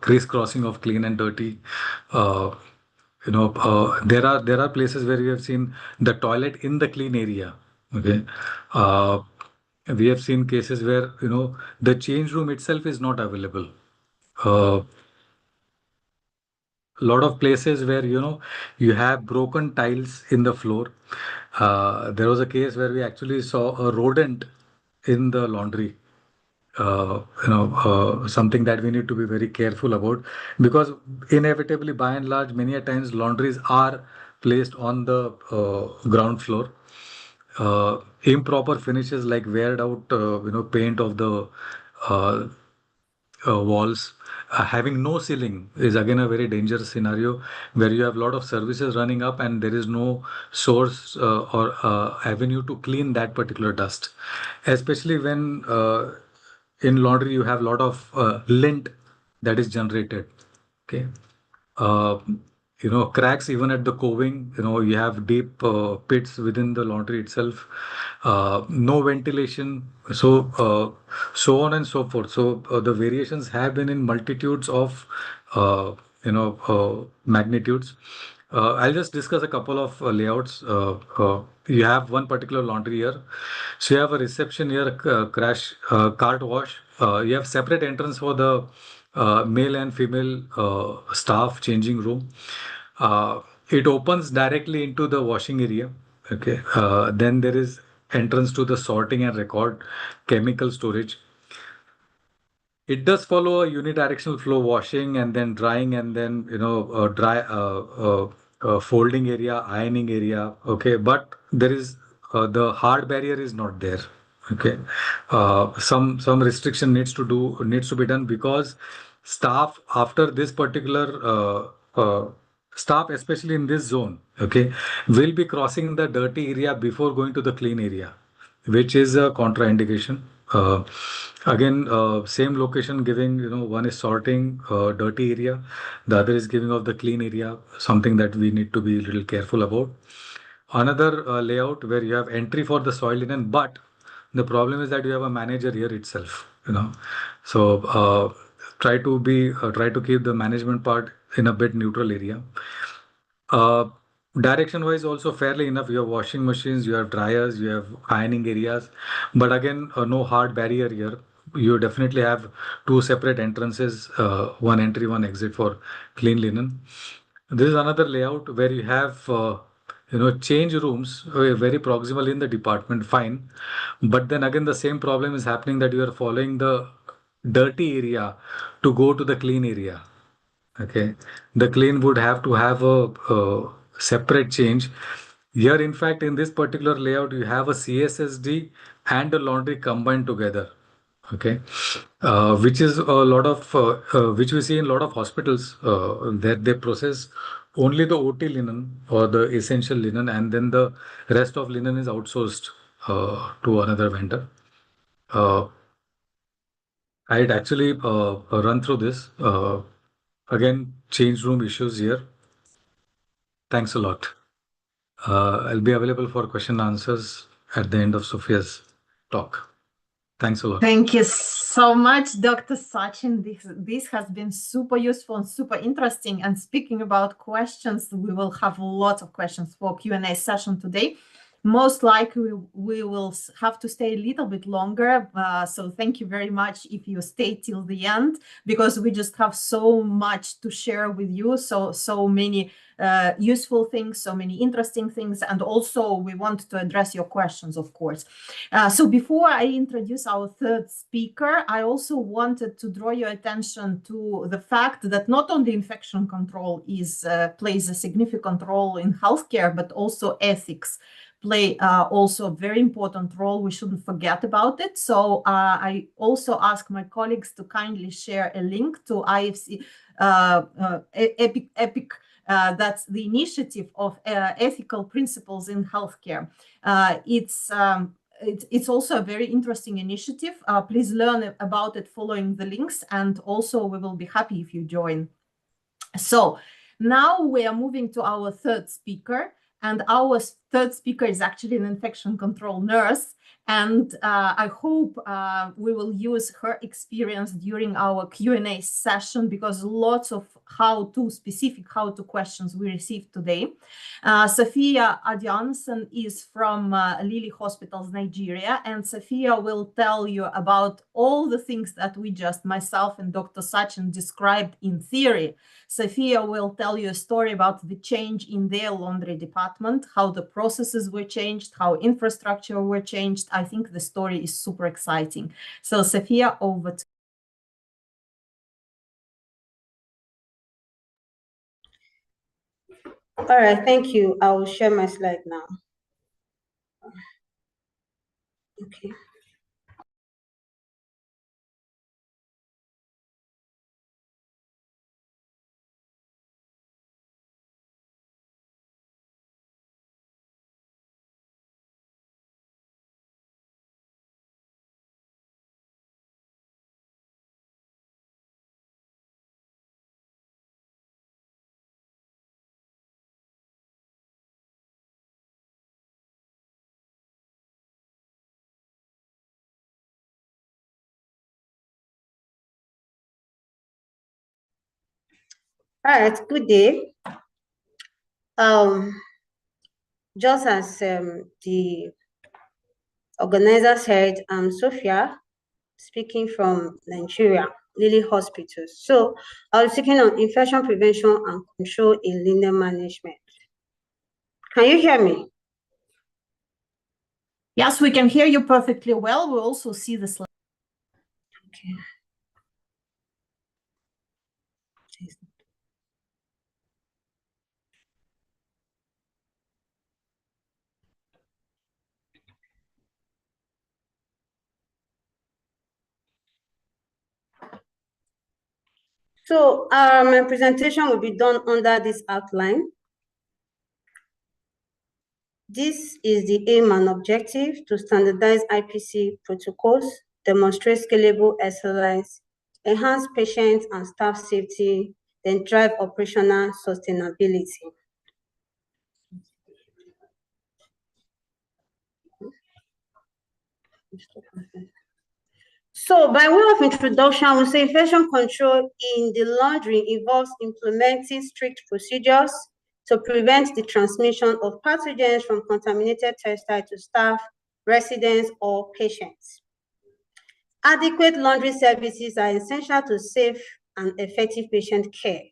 crisscrossing of clean and dirty. Uh, there are places where we have seen the toilet in the clean area. Okay, uh, we have seen cases where the change room itself is not available. Uh, lot of places where you have broken tiles in the floor. There was a case where we actually saw a rodent in the laundry. Something that we need to be very careful about, because inevitably, by and large, many a times laundries are placed on the ground floor. Improper finishes like weared out paint of the uh, walls. Having no ceiling is again a very dangerous scenario, where you have a lot of services running up and there is no source or avenue to clean that particular dust, especially when in laundry you have a lot of lint that is generated. Okay. uh, Cracks even at the coving. You have deep pits within the laundry itself. No ventilation. So on and so forth. So the variations have been in multitudes of magnitudes. I'll just discuss a couple of layouts. You have one particular laundry here. So you have a reception here, crash cart wash. You have separate entrance for the male and female staff changing room. It opens directly into the washing area. Okay. Then there is entrance to the sorting and record, chemical storage. It does follow a unidirectional flow, washing and then drying, and then dry folding area, ironing area. Okay, but there is the hard barrier is not there. Okay, some restriction needs to be done, because staff after this particular staff, especially in this zone, okay, will be crossing the dirty area before going to the clean area, which is a contraindication. Again, same location giving, one is sorting dirty area, the other is giving of the clean area, something that we need to be a little careful about. Another layout where you have entry for the soil linen, but the problem is that you have a manager here itself, So try to keep the management part in a bit neutral area. Uh, Direction wise, also fairly enough. You have washing machines, you have dryers, you have ironing areas, but again, no hard barrier here. You definitely have two separate entrances, one entry, one exit for clean linen. This is another layout where you have change rooms very proximal in the department, fine, but then again the same problem is happening, that you are following the dirty area to go to the clean area. Okay, the clean would have to have a separate change. Here, in fact, in this particular layout, you have a CSSD and a laundry combined together. Okay, which is a lot of which we see in a lot of hospitals, that they process only the OT linen or the essential linen, and then the rest of linen is outsourced to another vendor. I'd actually run through this. Again, change room issues here. Thanks a lot. I'll be available for question and answers at the end of Sophia's talk. Thanks a lot. Thank you so much, Dr. Sachin. This has been super useful and super interesting. And speaking about questions, we will have lots of questions for Q&A session today. Most likely, we will have to stay a little bit longer. So thank you very much if you stay till the end, because we just have so much to share with you. So many useful things, so many interesting things. And also we want to address your questions, of course. So before I introduce our third speaker, I also wanted to draw your attention to the fact that not only infection control plays a significant role in healthcare, but also ethics play also a very important role. We shouldn't forget about it. So I also ask my colleagues to kindly share a link to IFC EPIC. That's the initiative of ethical principles in healthcare. It's also a very interesting initiative. Please learn about it following the links, and also we will be happy if you join. So Now we are moving to our third speaker, and our third speaker is actually an infection control nurse. And I hope we will use her experience during our Q&A session, because lots of specific how-to questions we received today. Sophia Adianson is from Lily Hospitals, Nigeria, and Sophia will tell you about all the things that we just, myself and Dr. Sachin, described in theory. Sophia will tell you a story about the change in their laundry department, how the processes were changed, how infrastructure were changed. I think the story is super exciting. So Sophia, over to you. All right, thank you. I will share my slide now. Okay. All right, good day. Just as the organizer said, I'm Sophia, speaking from Nigeria, Lily Hospitals. So I was speaking on infection prevention and control in linen management. Can you hear me? Yes, we can hear you perfectly well. We also see the slide. Okay. So my presentation will be done under this outline. This is the aim and objective: to standardize IPC protocols, demonstrate scalable excellence, enhance patient and staff safety, then drive operational sustainability. So by way of introduction, we say infection control in the laundry involves implementing strict procedures to prevent the transmission of pathogens from contaminated textile to staff, residents, or patients. Adequate laundry services are essential to safe and effective patient care.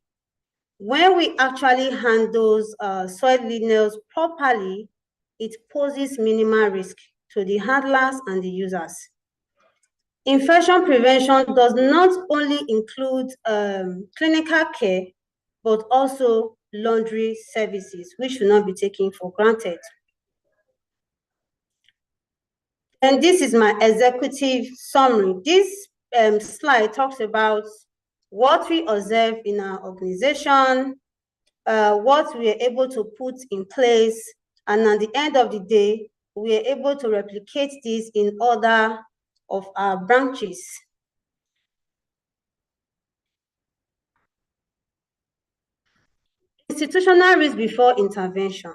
When we actually handle soiled linens properly, it poses minimal risk to the handlers and the users. Infection prevention does not only include clinical care, but also laundry services, which should not be taken for granted. And this is my executive summary. This slide talks about what we observe in our organization, what we are able to put in place, and at the end of the day, we are able to replicate this in other of our branches. Institutional risk before intervention.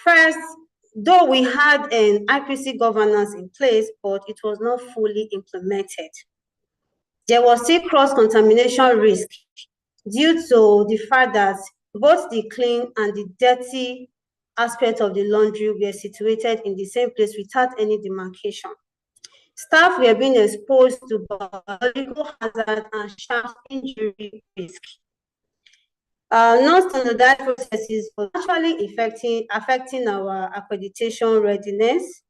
First, though we had an IPC governance in place, but it was not fully implemented. There was still cross-contamination risk due to the fact that both the clean and the dirty aspect of the laundry were situated in the same place without any demarcation. Staff were being exposed to biological hazard and shaft injury risk. Non-standardized processes were actually affecting our accreditation readiness,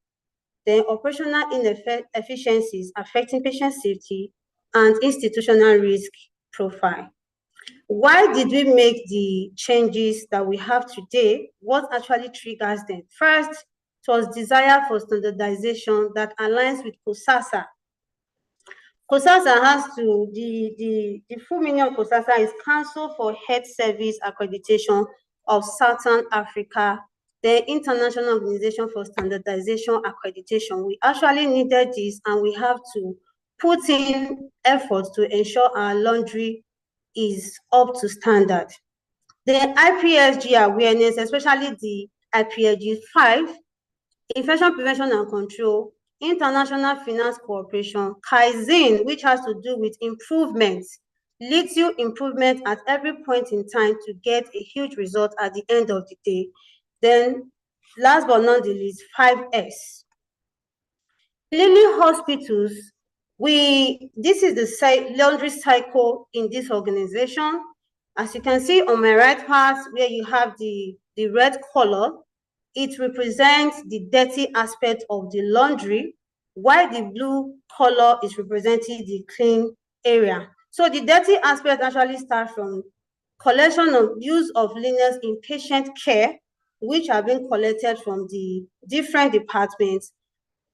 then operational inefficiencies affecting patient safety, and institutional risk profile. Why did we make the changes that we have today? What actually triggers them? First, it was desire for standardization that aligns with COSASA. COSASA has to, the full meaning of COSASA is Council for Health Service Accreditation of Southern Africa, the International Organization for Standardization Accreditation. We actually needed this, and we have to put in efforts to ensure our laundry is up to standard. The IPSG awareness, especially the IPSG 5, infection prevention and control, international finance cooperation, Kaizen, which has to do with improvements, leads you improvement at every point in time to get a huge result at the end of the day. Then, last but not the least, 5S. Lily hospitals, this is the laundry cycle in this organization. As you can see on my right part, where you have the red color, it represents the dirty aspect of the laundry, while the blue color is representing the clean area. So the dirty aspect actually starts from collection of use of linens in patient care, which are being collected from the different departments.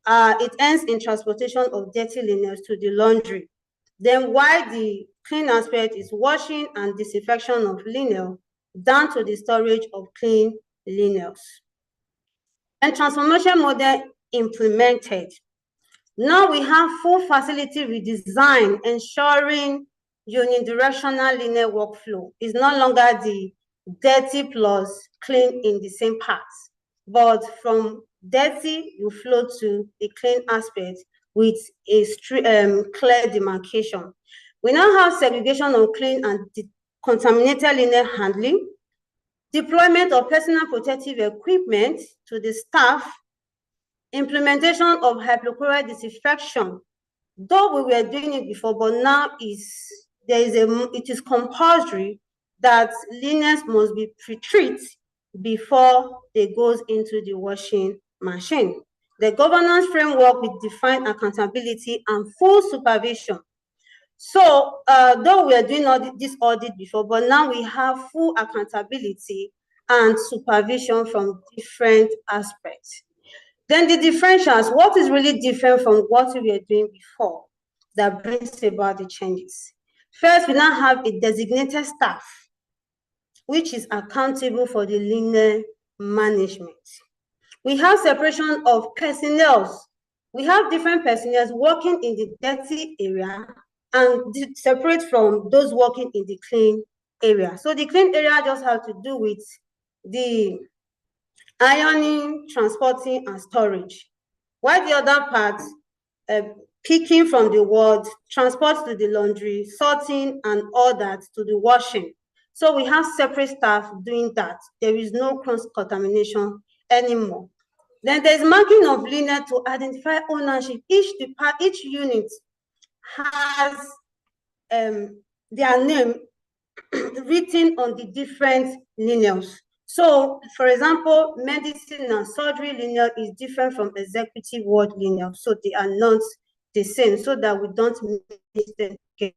It ends in transportation of dirty linens to the laundry. Then while the clean aspect is washing and disinfection of linen down to the storage of clean linens. And transformation model implemented. Now we have full facility redesign, ensuring unidirectional linear workflow. It's no longer the dirty plus clean in the same parts, but from dirty, you flow to the clean aspect with a clear demarcation. We now have segregation of clean and contaminated linear handling, deployment of personal protective equipment to the staff, implementation of hypochlorite disinfection. Though we were doing it before, but now it is compulsory that linens must be pre-treated before they goes into the washing machine. The governance framework with defined accountability and full supervision. So though we are doing this audit before, but now we have full accountability and supervision from different aspects. Then the differentials, what is really different from what we were doing before that brings about the changes? First, we now have a designated staff, which is accountable for the linear management. We have separation of personnel. We have different personnel working in the dirty area and separate from those working in the clean area. So the clean area just has to do with the ironing, transporting, and storage. While the other part, picking from the ward, transport to the laundry, sorting, and all that to the washing. So we have separate staff doing that. There is no cross-contamination anymore. Then there's marking of linen to identify ownership. Each unit has their name written on the different linens. So, for example, medicine and surgery lineal is different from executive ward lineal, so they are not the same, so that we don't mix them together.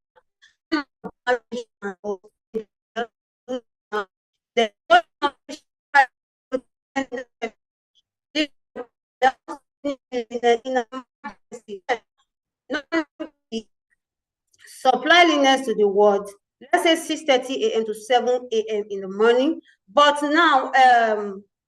Supply linens to the ward, let's say 6:30 a.m. to 7 a.m. in the morning. But now,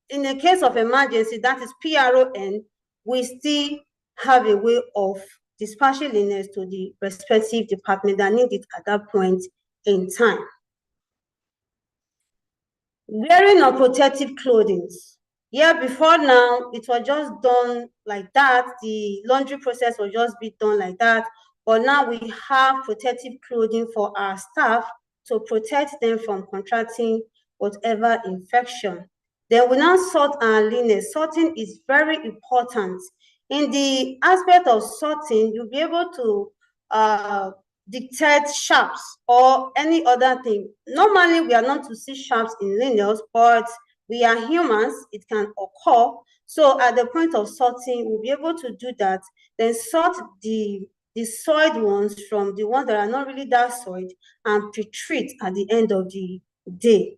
in the case of emergency, that is PRON, we still have a way of dispatching linens to the respective department that need it at that point in time. Wearing of protective clothing. Yeah, before now, it was just done like that. The laundry process was just be done like that. But now we have protective clothing for our staff to protect them from contracting whatever infection. Then we now sort our linen. Sorting is very important. In the aspect of sorting, you'll be able to detect sharps or any other thing. Normally, we are not to see sharps in linens, but we are humans, it can occur. So at the point of sorting, we'll be able to do that. Then sort the soiled ones from the ones that are not really that soiled and pre-treat at the end of the day.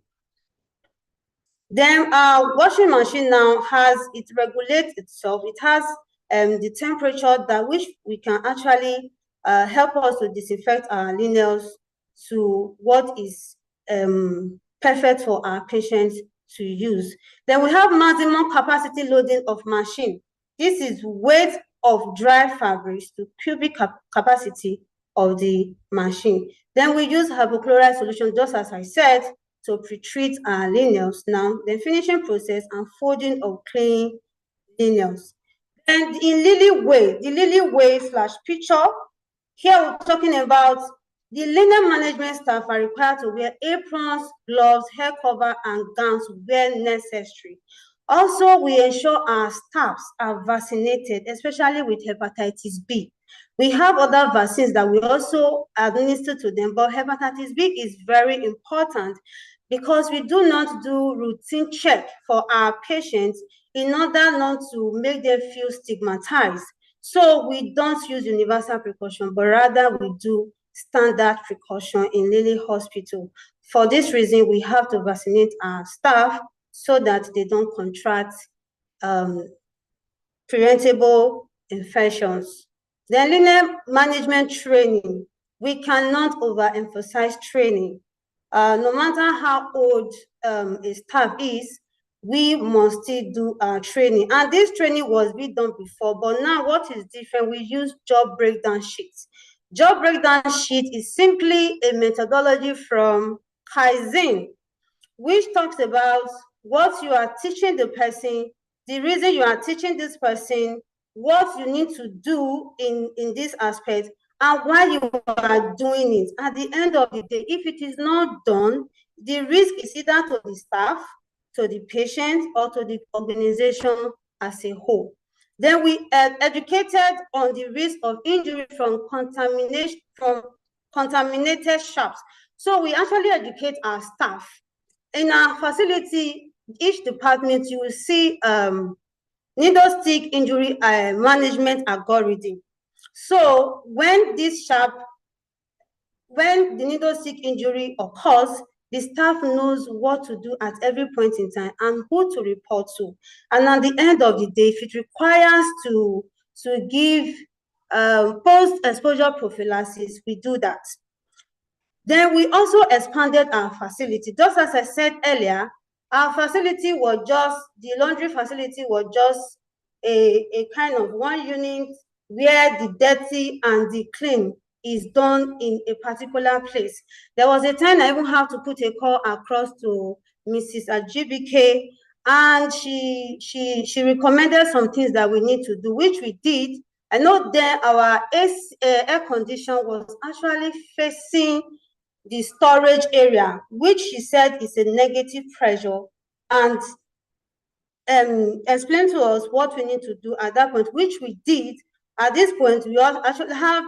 Then our washing machine now it regulates itself. It has the temperature that which we can actually help us to disinfect our linens to what is perfect for our patients to use. Then we have maximum capacity loading of machine. This is weight of dry fabrics to cubic capacity of the machine. Then we use hypochlorite solution, just as I said, to pre-treat our lineals now. Then finishing process and folding of clean lineals. And in the Lily Way / picture, here we're talking about the lineal management staff are required to wear aprons, gloves, hair cover, and gowns where necessary. Also, we ensure our staffs are vaccinated, especially with hepatitis B. We have other vaccines that we also administer to them, but hepatitis B is very important because we do not do routine check for our patients in order not to make them feel stigmatized. So we don't use universal precaution, but rather we do standard precaution in Lily Hospital. For this reason, we have to vaccinate our staff so that they don't contract preventable infections. Then linear management training. We cannot overemphasize training. No matter how old a staff is, we must still do our training. And this training was being done before, but now what is different, we use job breakdown sheets. Job breakdown sheet is simply a methodology from Kaizen, which talks about what you are teaching the person, the reason you are teaching this person, what you need to do in this aspect, and why you are doing it. At the end of the day, if it is not done, the risk is either to the staff, to the patient, or to the organization as a whole. Then we educated on the risk of injury from contamination, from contaminated shops. So we actually educate our staff. In our facility, each department, you will see needle stick injury management algorithm. So when the needle stick injury occurs, the staff knows what to do at every point in time and who to report to. And at the end of the day, if it requires to give post-exposure prophylaxis, we do that. Then we also expanded our facility. Just as I said earlier, our facility was just, the laundry facility was just a kind of one unit where the dirty and the clean is done in a particular place. There was a time I even have to put a call across to Mrs. Ajibike, and she recommended some things that we need to do, which we did. I know then our air condition was actually facing the storage area, which she said is a negative pressure, and explained to us what we need to do at that point, which we did. At this point, we actually have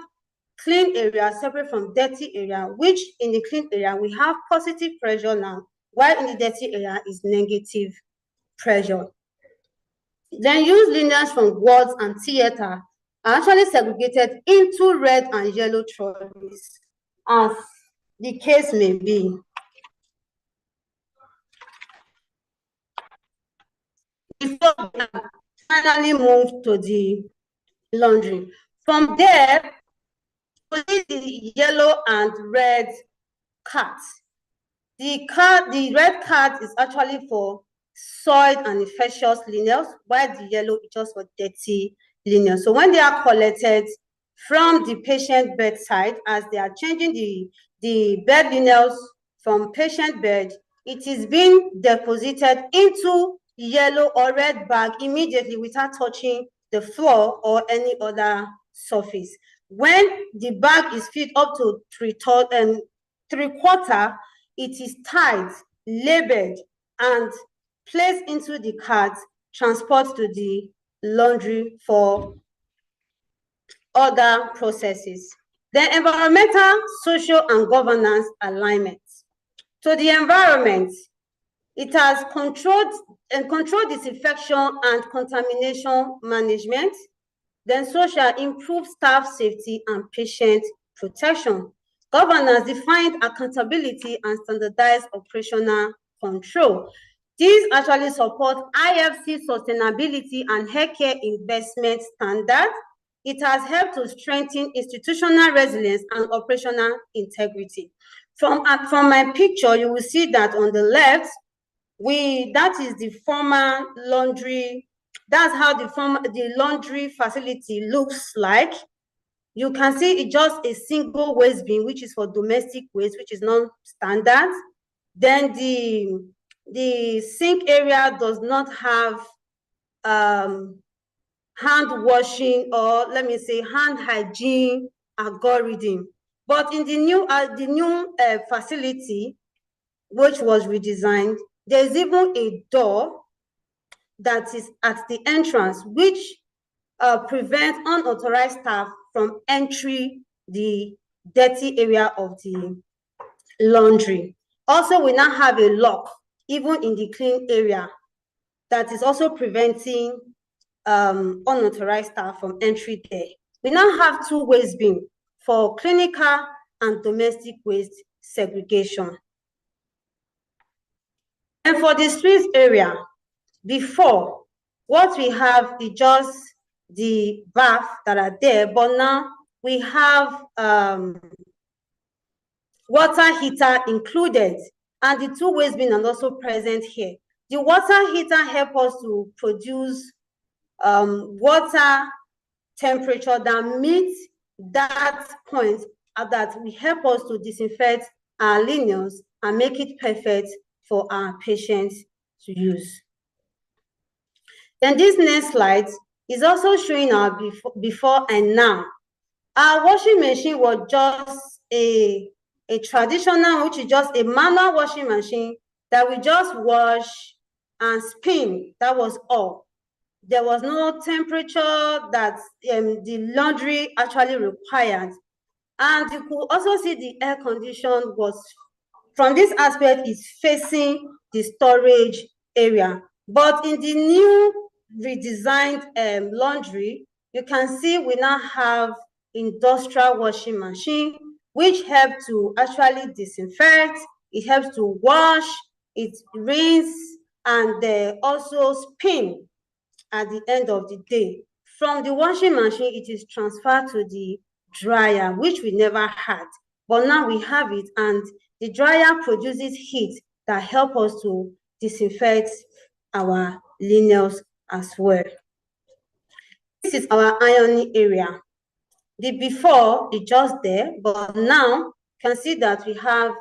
clean area separate from dirty area, which in the clean area, we have positive pressure now, while in the dirty area is negative pressure. Then use linears from wards and theater are actually segregated into red and yellow trolleys, as the case may be. Before we finally move to the laundry. From there, we see the yellow and red cards. The red card is actually for soiled and infectious lineals, while the yellow is just for dirty lineals. So when they are collected from the patient bedside, as they are changing the bed lineals from patient bed, it is being deposited into yellow or red bag immediately without touching the floor or any other surface. When the bag is filled up to three-quarter, it is tied, labeled, and placed into the carts, transport to the laundry for other processes. The environmental, social, and governance alignment. So the environment, it has controlled disinfection and contamination management. Then social, improve staff safety and patient protection. Governance, defined accountability and standardized operational control. These actually support IFC sustainability and healthcare investment standards. It has helped to strengthen institutional resilience and operational integrity. From my picture, you will see that on the left, that is the former laundry. That's how the laundry facility looks like. You can see it's just a single waste bin, which is for domestic waste, which is non-standard. Then the sink area does not have hand washing, or let me say hand hygiene algorithm. But in the new facility, which was redesigned, there's even a door that is at the entrance, which prevents unauthorized staff from entering the dirty area of the laundry. Also, we now have a lock, even in the clean area, that is also preventing unauthorized staff from entry there. We now have 2 waste bins for clinical and domestic waste segregation. And for the streets area, before, what we have is just the bath that are there, but now we have water heater included, and the 2 waste bins are also present here. The water heater helps us to produce water temperature that meets that point, that will help us to disinfect our linen and make it perfect for our patients to use. Then this next slide is also showing our before and now. Our washing machine was just a traditional, which is just a manual washing machine that we just wash and spin. That was all. There was no temperature that the laundry actually required. And you could also see the air condition was, from this aspect, is facing the storage area. But in the new redesigned laundry, you can see we now have industrial washing machine, which help to actually disinfect, it helps to wash, it rinse, and also spin at the end of the day. From the washing machine, it is transferred to the dryer, which we never had, but now we have it, and the dryer produces heat that help us to disinfect our linen as well. This is our ironing area. The before is just there, but now you can see that we have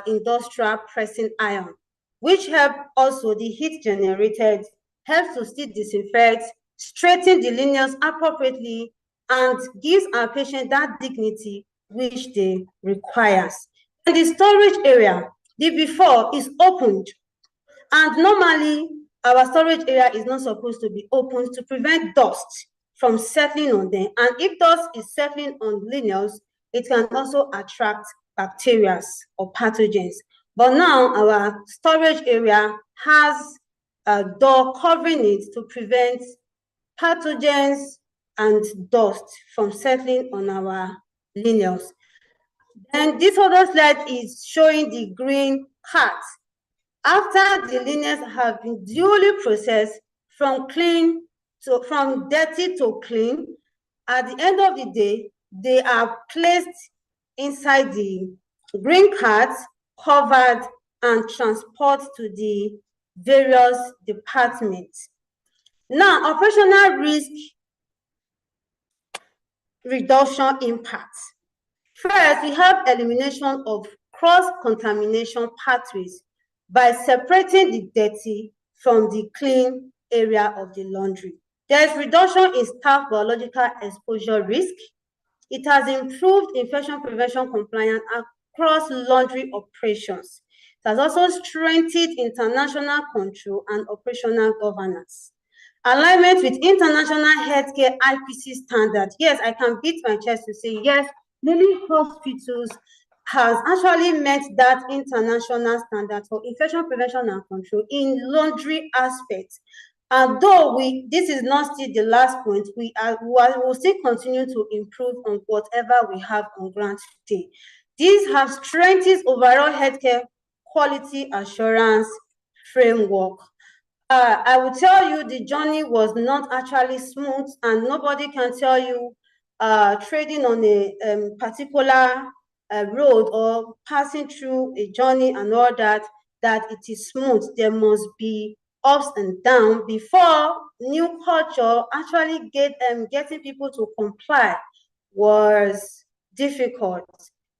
industrial pressing iron, which help also the heat generated, helps to still disinfect, straighten the linen appropriately, and gives our patient that dignity which they requires. In the storage area, the before is opened, and normally our storage area is not supposed to be opened to prevent dust from settling on them. And if dust is settling on linen, it can also attract bacteria or pathogens. But now our storage area has a door covering it to prevent pathogens and dust from settling on our linen. Then this other slide is showing the green cart. After the linens have been duly processed from dirty to clean, at the end of the day, they are placed inside the green carts, covered, and transported to the various departments. Now, operational risk reduction impacts. First, we have elimination of cross-contamination pathways by separating the dirty from the clean area of the laundry. There is reduction in staff biological exposure risk. It has improved infection prevention compliance across laundry operations. It has also strengthened international control and operational governance. Alignment with international healthcare IPC standards. Yes, I can beat my chest to say, yes, many hospitals has actually met that international standard for infection prevention and control in laundry aspects. And though this is not still the last point, we will still continue to improve on whatever we have on ground today. These have strengthened overall healthcare quality assurance framework. I will tell you the journey was not actually smooth, and nobody can tell you trading on a particular road or passing through a journey and all that it is smooth. There must be ups and downs before new culture actually getting people to comply was difficult.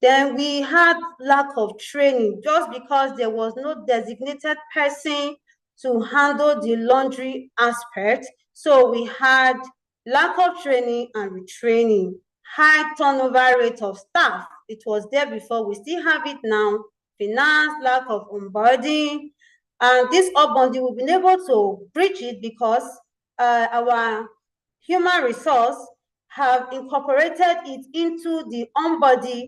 Then we had lack of training just because there was no designated person to handle the laundry aspect. So we had lack of training and retraining, high turnover rate of staff. It was there before, we still have it now. Finance, lack of onboarding, and this onboarding, we've been able to bridge it because our human resource have incorporated it into the onboarding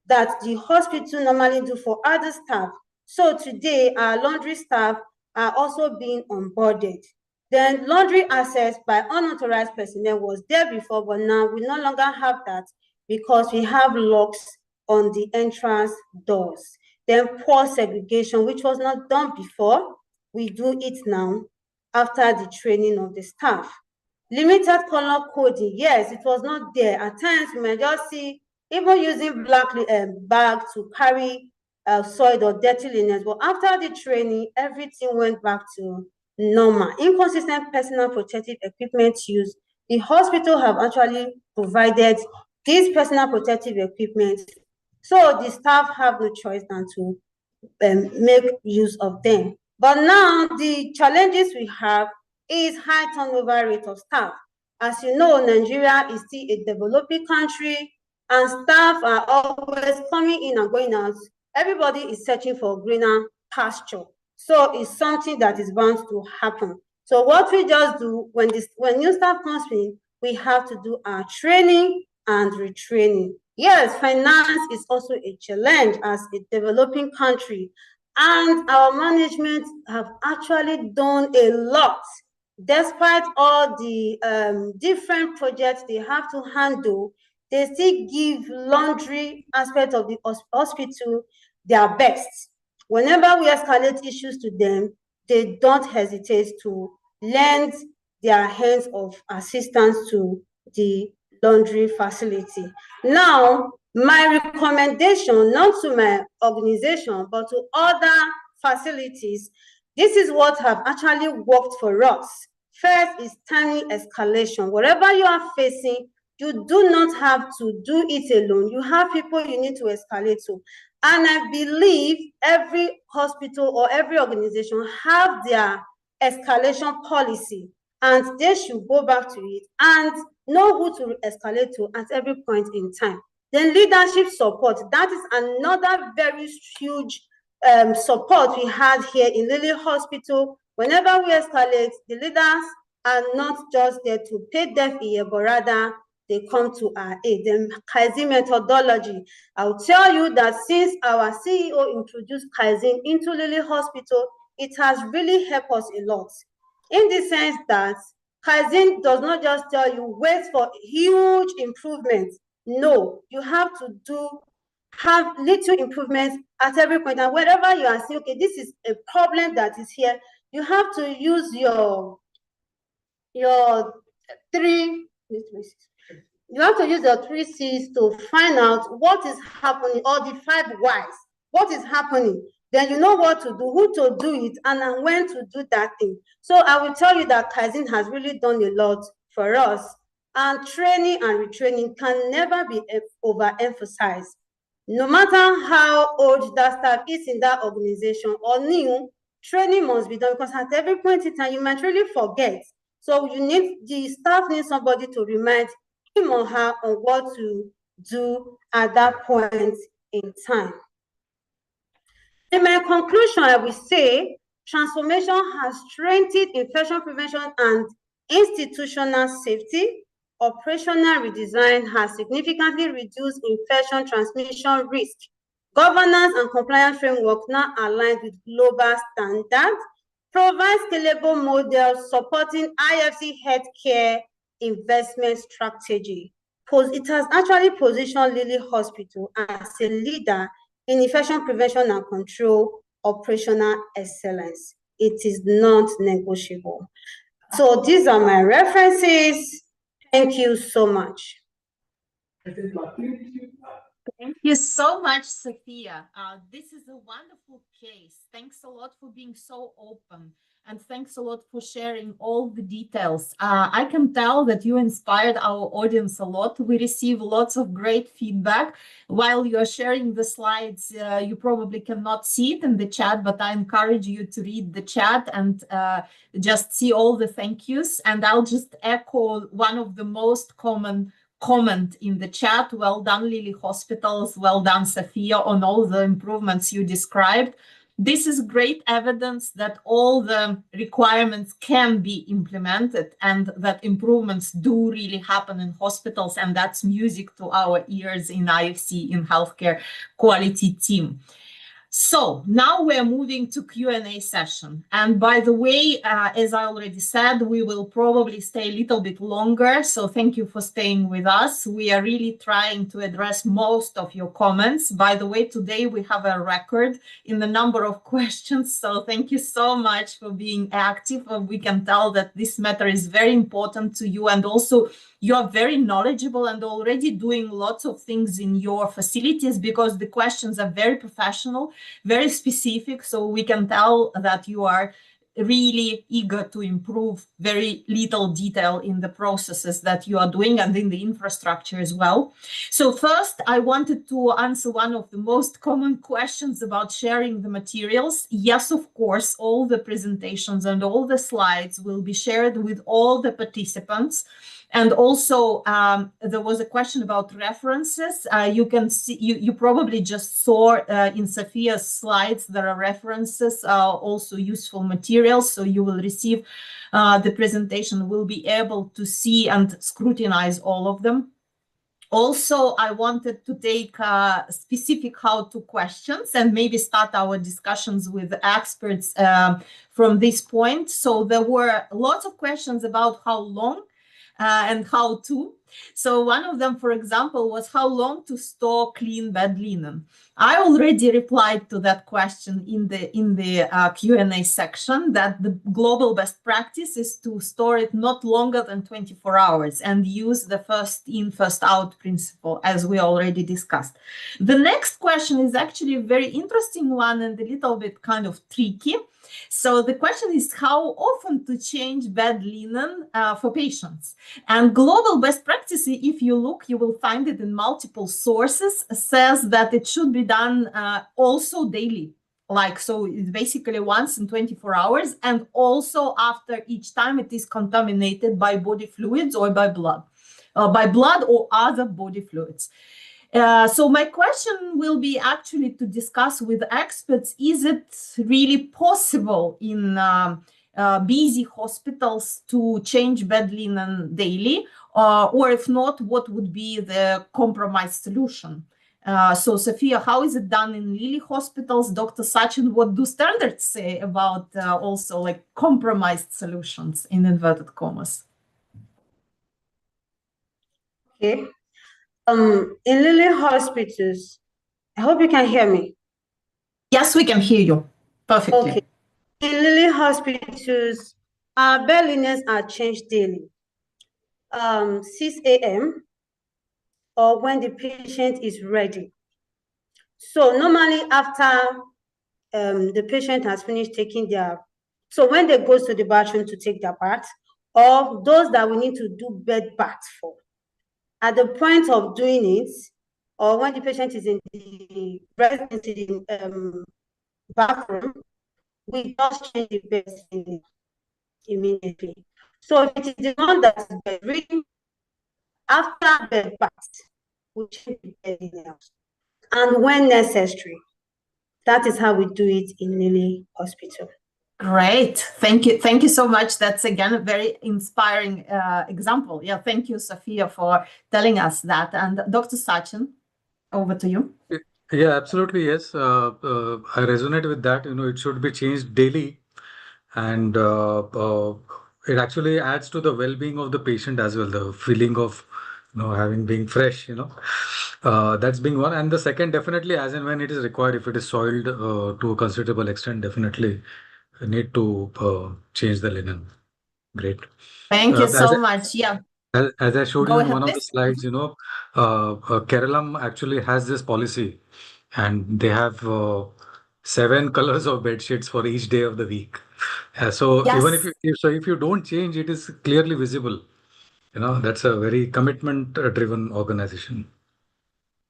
that the hospital normally do for other staff. So today, our laundry staff are also being onboarded. Then laundry access by unauthorized personnel was there before, but now we no longer have that because we have locks on the entrance doors. Then poor segregation, which was not done before, we do it now after the training of the staff. Limited color coding, yes, it was not there. At times, we might just see even using black bag to carry soiled or dirty linens, but after the training, everything went back to normal. Inconsistent personal protective equipment use. The hospital have actually provided these personal protective equipment, so the staff have no choice than to make use of them. But now the challenges we have is high turnover rate of staff. As you know, Nigeria is still a developing country and staff are always coming in and going out. Everybody is searching for greener pasture. So it's something that is bound to happen. So what we just do when new staff comes in, we have to do our training and retraining. Yes, finance is also a challenge as a developing country, and our management have actually done a lot. Despite all the different projects they have to handle, they still give laundry aspect of the hospital their best. Whenever we escalate issues to them, they don't hesitate to lend their hands of assistance to the laundry facility. Now, my recommendation, not to my organization, but to other facilities, this is what have actually worked for us. First is timely escalation. Whatever you are facing, you do not have to do it alone. You have people you need to escalate to. And I believe every hospital or every organization have their escalation policy, and they should go back to it and know who to escalate to at every point in time. Then leadership support, that is another very huge support we had here in Lily Hospital. Whenever we escalate, the leaders are not just there to pay deaf ear, but rather they come to our aid. The Kaizen methodology, I'll tell you that since our CEO introduced Kaizen into Lily Hospital, it has really helped us a lot. In the sense that Kaizen does not just tell you wait for huge improvements. No, you have to have little improvements at every point. And wherever you are saying, okay, this is a problem that is here, you have to use your three, you have to use the 3 C's to find out what is happening, or the 5 whys, what is happening. Then you know what to do, who to do it, and when to do that thing. So I will tell you that Kaizen has really done a lot for us. And training and retraining can never be overemphasized. No matter how old that staff is in that organization or new, training must be done, because at every point in time, you might really forget. So the staff needs somebody to remind him or her on what to do at that point in time. In my conclusion, I will say transformation has strengthened infection prevention and institutional safety. Operational redesign has significantly reduced infection transmission risk. Governance and compliance framework now aligned with global standards, provides scalable models supporting IFC healthcare investment strategy. It has actually positioned Lily Hospital as a leader in infection prevention and control, operational excellence. It is not negotiable. So these are my references. Thank you so much. Thank you so much, Sophia. This is a wonderful case. Thanks a lot for being so open. And thanks a lot for sharing all the details. I can tell that you inspired our audience a lot. We receive lots of great feedback. While you are sharing the slides, you probably cannot see it in the chat, but I encourage you to read the chat and just see all the thank yous. And I'll just echo one of the most common comment in the chat. Well done, Lily Hospitals. Well done, Sophia, on all the improvements you described. This is great evidence that all the requirements can be implemented and that improvements do really happen in hospitals, and that's music to our ears in IFC, in healthcare quality team. So now we're moving to Q&A session. And by the way, as I already said, we will probably stay a little bit longer. So thank you for staying with us. We are really trying to address most of your comments. By the way, today we have a record in the number of questions. So thank you so much for being active. We can tell that this matter is very important to you, and also you are very knowledgeable and already doing lots of things in your facilities, because the questions are very professional, very specific. So we can tell that you are really eager to improve very little detail in the processes that you are doing and in the infrastructure as well. So first, I wanted to answer one of the most common questions about sharing the materials. Yes, of course, all the presentations and all the slides will be shared with all the participants. And also, there was a question about references. You can see, you probably just saw in Sophia's slides, there are references, also useful materials. So you will receive the presentation, will be able to see and scrutinize all of them. Also, I wanted to take specific how-to questions and maybe start our discussions with experts from this point. So there were lots of questions about how long and how to. So one of them, for example, was how long to store clean bed linen. I already replied to that question in the Q&A section, that the global best practice is to store it not longer than 24 hours and use the first in, first out principle, as we already discussed. The next question is actually a very interesting one and a little bit kind of tricky. So the question is how often to change bed linen for patients. And global best practice, if you look, you will find it in multiple sources, says that it should be done also daily. So it's basically once in 24 hours, and also after each time it is contaminated by body fluids or by blood or other body fluids. So my question will be actually to discuss with experts, is it really possible in busy hospitals to change bed linen daily? Or if not, what would be the compromise solution? So Sophia, how is it done in Lily hospitals? Dr. Sachin, what do standards say about also like compromised solutions in inverted commas? Okay. In Lily hospitals, I hope you can hear me. Yes, we can hear you perfectly. Okay. In Lily hospitals, our bed linens are changed daily. 6 a.m. or when the patient is ready. So normally after the patient has finished taking so when they go to the bathroom to take their bath, or those that we need to do bed bath for, at the point of doing it, or when the patient is in the bathroom, we just change the bed immediately. So if it is the one that is bedridden, after bed bath, we change the bed and when necessary. That is how we do it in Lily Hospital. Great. Thank you. Thank you so much. That's again a very inspiring example. Yeah, thank you, Sophia, for telling us that. And Dr. Sachin, over to you. Yeah, absolutely. Yes. I resonate with that. It should be changed daily, and it actually adds to the well-being of the patient as well. The feeling of, having being fresh, that's being one. And the second, definitely, as and when it is required, if it is soiled to a considerable extent, definitely need to change the linen. Great. Thank you so much. Yeah. As I showed Go you in ahead, one of the please. slides, Kerala actually has this policy, and they have 7 colors of bed sheets for each day of the week. So even if Yes. if you don't change, it is clearly visible. That's a very commitment driven organization.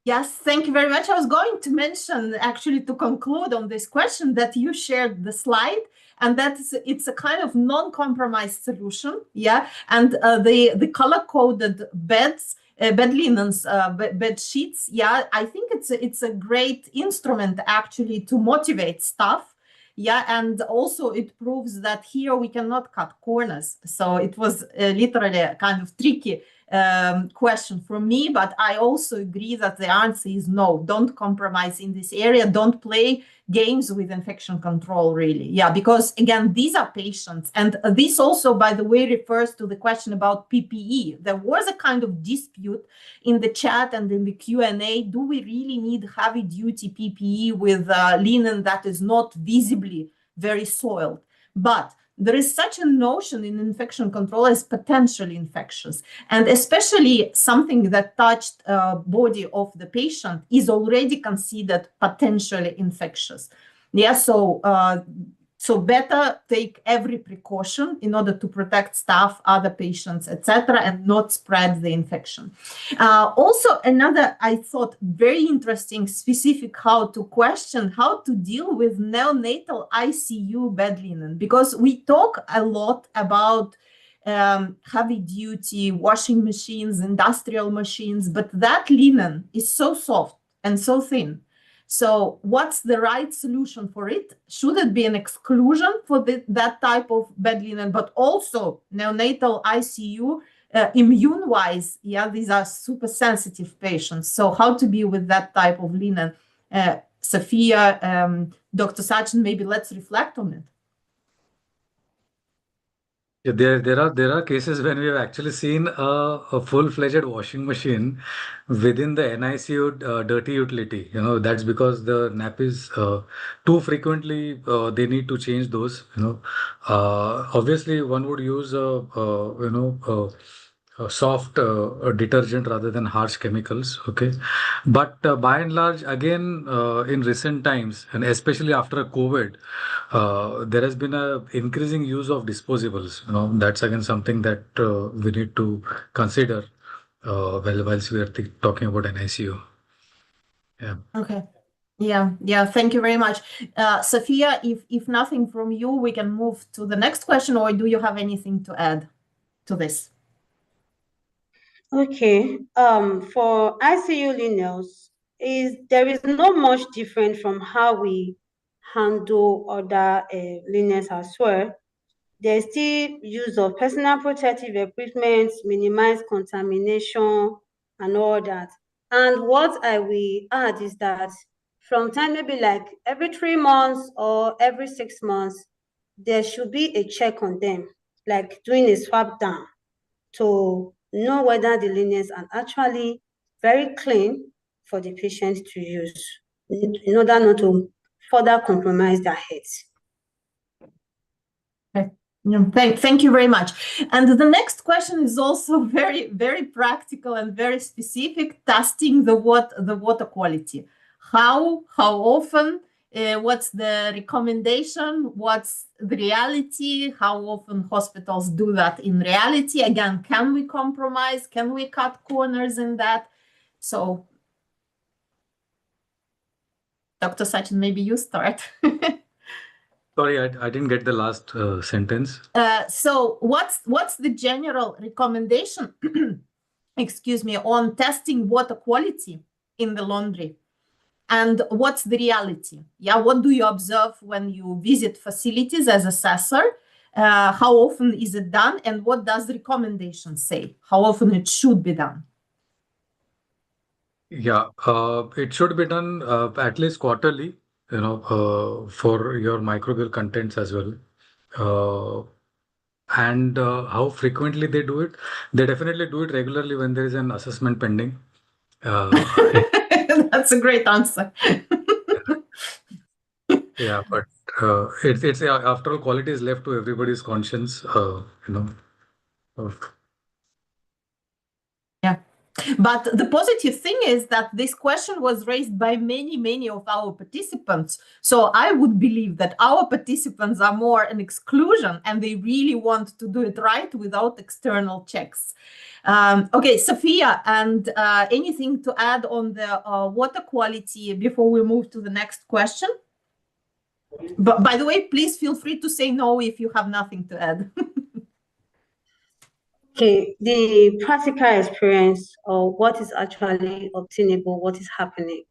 Yes, thank you very much. I was going to mention, actually, to conclude on this question, that you shared the slide, and that it's a kind of non-compromised solution. Yeah, and the color-coded beds, bed linens, bed sheets. Yeah, I think it's a great instrument actually to motivate staff. Yeah, and also it proves that here we cannot cut corners. So it was literally a kind of tricky question for me, but I also agree that the answer is no. Don't compromise in this area. Don't play games with infection control, really. Yeah, because again, these are patients. And this also, by the way, refers to the question about PPE. There was a kind of dispute in the chat and in the Q&A. Do we really need heavy duty PPE with linen that is not visibly very soiled? But there is such a notion in infection control as potentially infectious, and especially something that touched body of the patient is already considered potentially infectious. Yeah, so better take every precaution in order to protect staff, other patients, etc., and not spread the infection. Also, another, I thought, very interesting specific how to deal with neonatal ICU bed linen, because we talk a lot about heavy duty washing machines, industrial machines, but that linen is so soft and so thin. So what's the right solution for it? Should it be an exclusion for that type of bed linen, but also neonatal ICU, immune-wise, yeah, these are super sensitive patients. So how to be with that type of linen? Sophia, Dr. Sachin, maybe let's reflect on it. Yeah, there are cases when we have actually seen a full-fledged washing machine within the NICU dirty utility. That's because the nappies too frequently they need to change those. Obviously one would use a soft detergent rather than harsh chemicals. Okay, but by and large, again, in recent times and especially after COVID, there has been a increasing use of disposables. That's again something that we need to consider whilst we are talking about an ICU. Yeah. Okay. Yeah. Thank you very much. Sophia, if nothing from you, we can move to the next question, or do you have anything to add to this? Okay. For ICU linens, there is not much different from how we handle other linens as well. There's still use of personal protective equipment, minimize contamination, and all that. And what I will add is that from time, maybe like every 3 months or every 6 months, there should be a check on them, like doing a swab down to know whether the linens are actually very clean for the patient to use in order not to further compromise their health. Okay. Thank you very much. And the next question is also very, very practical and very specific, testing the water quality. How often, what's the recommendation, what's the reality, how often hospitals do that in reality? Again, can we compromise? Can we cut corners in that? So, Dr. Sachin, maybe you start. Sorry, I didn't get the last sentence. So what's the general recommendation, excuse me, on testing water quality in the laundry? And what's the reality? Yeah, what do you observe when you visit facilities as assessor? How often is it done? And what does the recommendation say? How often it should be done? Yeah, it should be done at least quarterly, for your microbial contents as well. And how frequently they do it? They definitely do it regularly when there is an assessment pending. That's a great answer. Yeah, but it's after all, quality is left to everybody's conscience. Yeah. But the positive thing is that this question was raised by many of our participants. So I would believe that our participants are more an exclusion and they really want to do it right without external checks. Okay, Sophia, and anything to add on the water quality before we move to the next question? But by the way, please feel free to say no if you have nothing to add. Okay, the practical experience or what is actually obtainable, what is happening.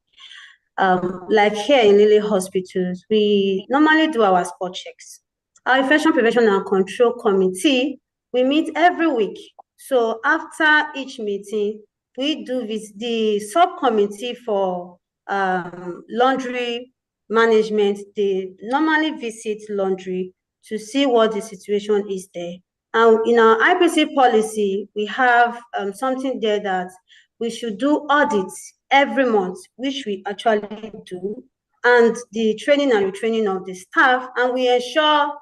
Like here in Lily hospitals, we normally do our spot checks. Our infection prevention and control committee, we meet every week. So after each meeting, we do the subcommittee for laundry management. They normally visit laundry to see what the situation is there. And in our IPC policy, we have something there that we should do audits every month, which we actually do, and the training and retraining of the staff, and we ensure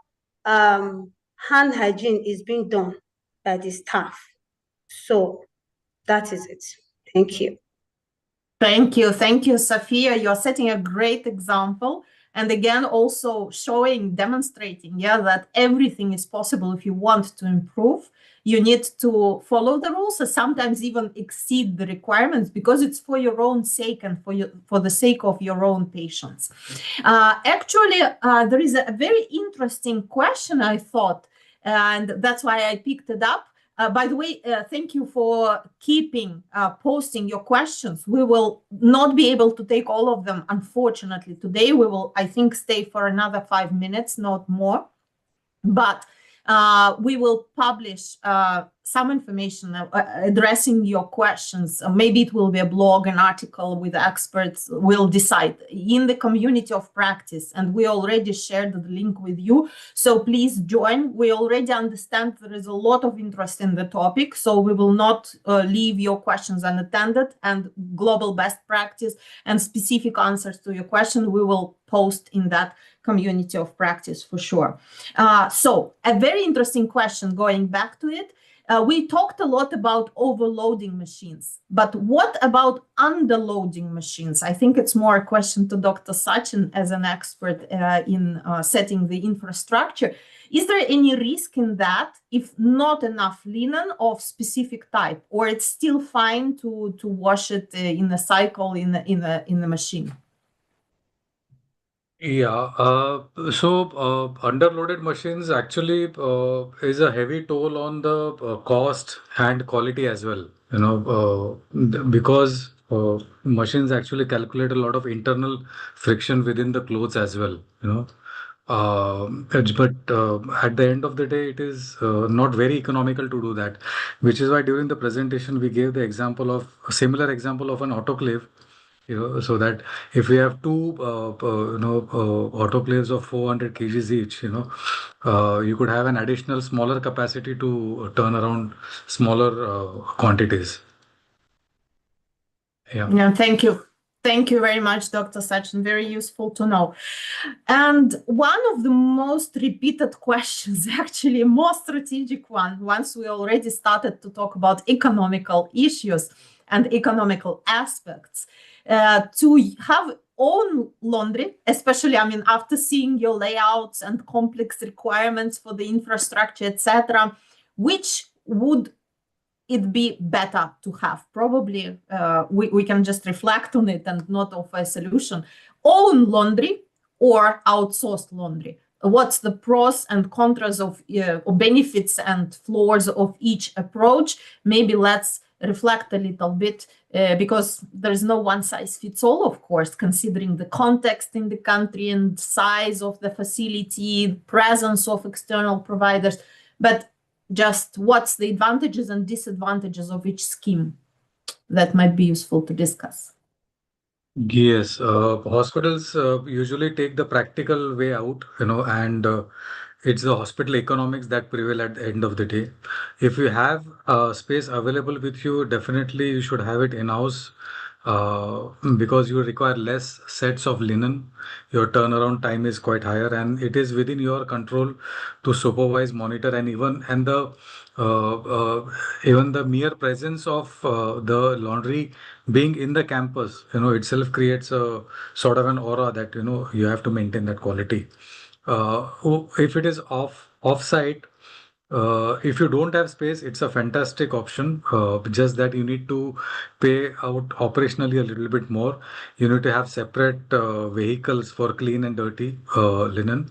hand hygiene is being done by the staff. So that is it. Thank you. Thank you, Sophia. You're setting a great example. And again, also demonstrating, that everything is possible if you want to improve. You need to follow the rules, or sometimes even exceed the requirements, because it's for your own sake and for the sake of your own patients. Actually, there is a very interesting question, I thought, and that's why I picked it up. By the way, thank you for posting your questions. We will not be able to take all of them, unfortunately, today. We will, I think, stay for another 5 minutes, not more. But we will publish some information addressing your questions. Maybe it will be a blog, an article with experts. We'll decide in the community of practice. And we already shared the link with you. So please join. We already understand there is a lot of interest in the topic. So we will not leave your questions unattended. And global best practice and specific answers to your question, we will post in that community of practice for sure. So a very interesting question, going back to it. We talked a lot about overloading machines, but what about underloading machines? I think it's more a question to Dr. Sachin as an expert in setting the infrastructure. Is there any risk in that if not enough linen of specific type, or it's still fine to wash it in a cycle in the machine? Yeah, underloaded machines actually is a heavy toll on the cost and quality as well. Because machines actually calculate a lot of internal friction within the clothes as well. But at the end of the day, it is not very economical to do that, which is why during the presentation we gave a similar example of an autoclave. So that if we have two, autoclaves of 400 kgs each, you could have an additional smaller capacity to turn around smaller quantities. Yeah, thank you. Thank you very much, Dr. Sachin. Very useful to know. And one of the most repeated questions, actually more strategic one, once we already started to talk about economical issues and economical aspects, to have own laundry, especially, after seeing your layouts and complex requirements for the infrastructure, etc., which would it be better to have? Probably we can just reflect on it and not offer a solution. Own laundry or outsourced laundry? What's the pros and cons of or benefits and flaws of each approach? Maybe let's reflect a little bit because there's no one size fits all, of course, considering the context in the country and size of the facility, presence of external providers. But just what's the advantages and disadvantages of each scheme? That might be useful to discuss. Yes, hospitals usually take the practical way out, and it's the hospital economics that prevail at the end of the day. If you have space available with you, definitely you should have it in-house because you require less sets of linen. Your turnaround time is quite higher, and it is within your control to supervise, monitor, and the Even the mere presence of the laundry being in the campus, itself creates a sort of an aura that, you have to maintain that quality. If it is off-site, if you don't have space, it's a fantastic option. Just that you need to pay out operationally a little bit more. You need to have separate vehicles for clean and dirty linen.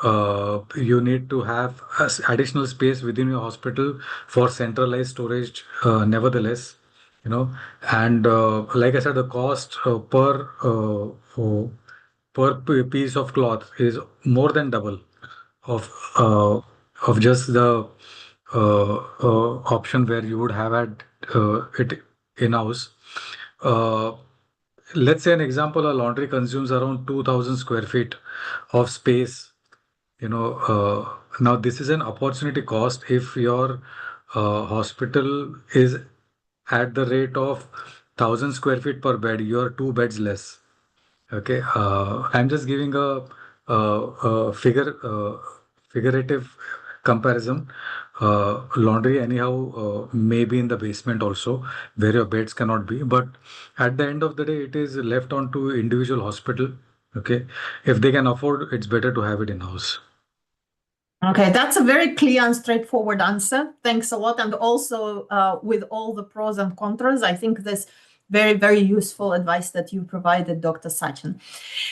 You need to have additional space within your hospital for centralized storage, nevertheless, and like I said, the cost per piece of cloth is more than double of uh, of just the option where you would have had it in house. Uh, let's say an example: a laundry consumes around 2,000 square feet of space. Now this is an opportunity cost if your hospital is at the rate of 1,000 square feet per bed. You are two beds less. Okay, I'm just giving a figurative comparison. Laundry, anyhow, may be in the basement also, where your beds cannot be. But at the end of the day, it is left on to individual hospital. Okay, if they can afford, it's better to have it in house. Okay, that's a very clear and straightforward answer. Thanks a lot. And also with all the pros and contras, I think this very, very useful advice that you provided, Dr. Sachin.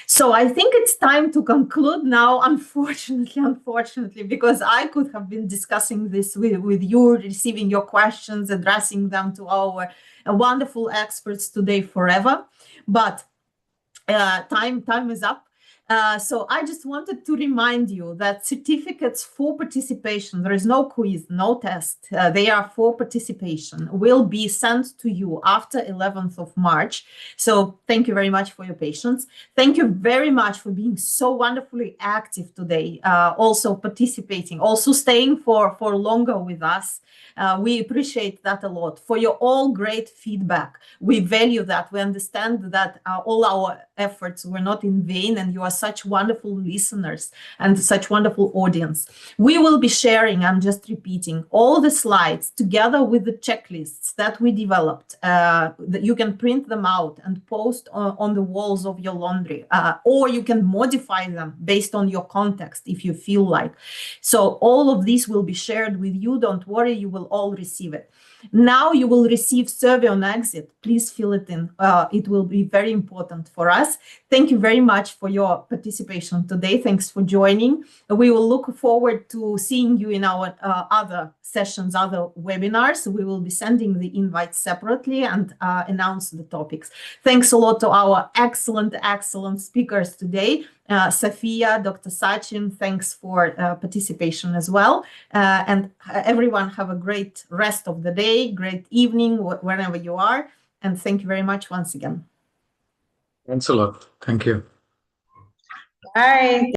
So I think it's time to conclude now, unfortunately, because I could have been discussing this with you, receiving your questions, addressing them to our wonderful experts today forever. But time is up. So I just wanted to remind you that certificates for participation, there is no quiz, no test, they are for participation, will be sent to you after 11th of March. So thank you very much for your patience. Thank you very much for being so wonderfully active today, also participating, also staying for longer with us. We appreciate that a lot. For your all great feedback, we value that. We understand that all our efforts were not in vain, and you are such wonderful listeners and such wonderful audience. We will be sharing, I'm just repeating, all the slides together with the checklists that we developed. That you can print them out and post on the walls of your laundry, or you can modify them based on your context if you feel like. So all of these will be shared with you. Don't worry, you will all receive it. Now you will receive survey on exit. Please fill it in. It will be very important for us. Thank you very much for your participation today. Thanks for joining. We will look forward to seeing you in our other sessions, other webinars. We will be sending the invites separately and announce the topics. Thanks a lot to our excellent speakers today. Safia, Dr. Sachin, thanks for participation as well. And everyone have a great rest of the day, great evening, wherever you are. And thank you very much once again. Thanks a lot. Thank you. Bye.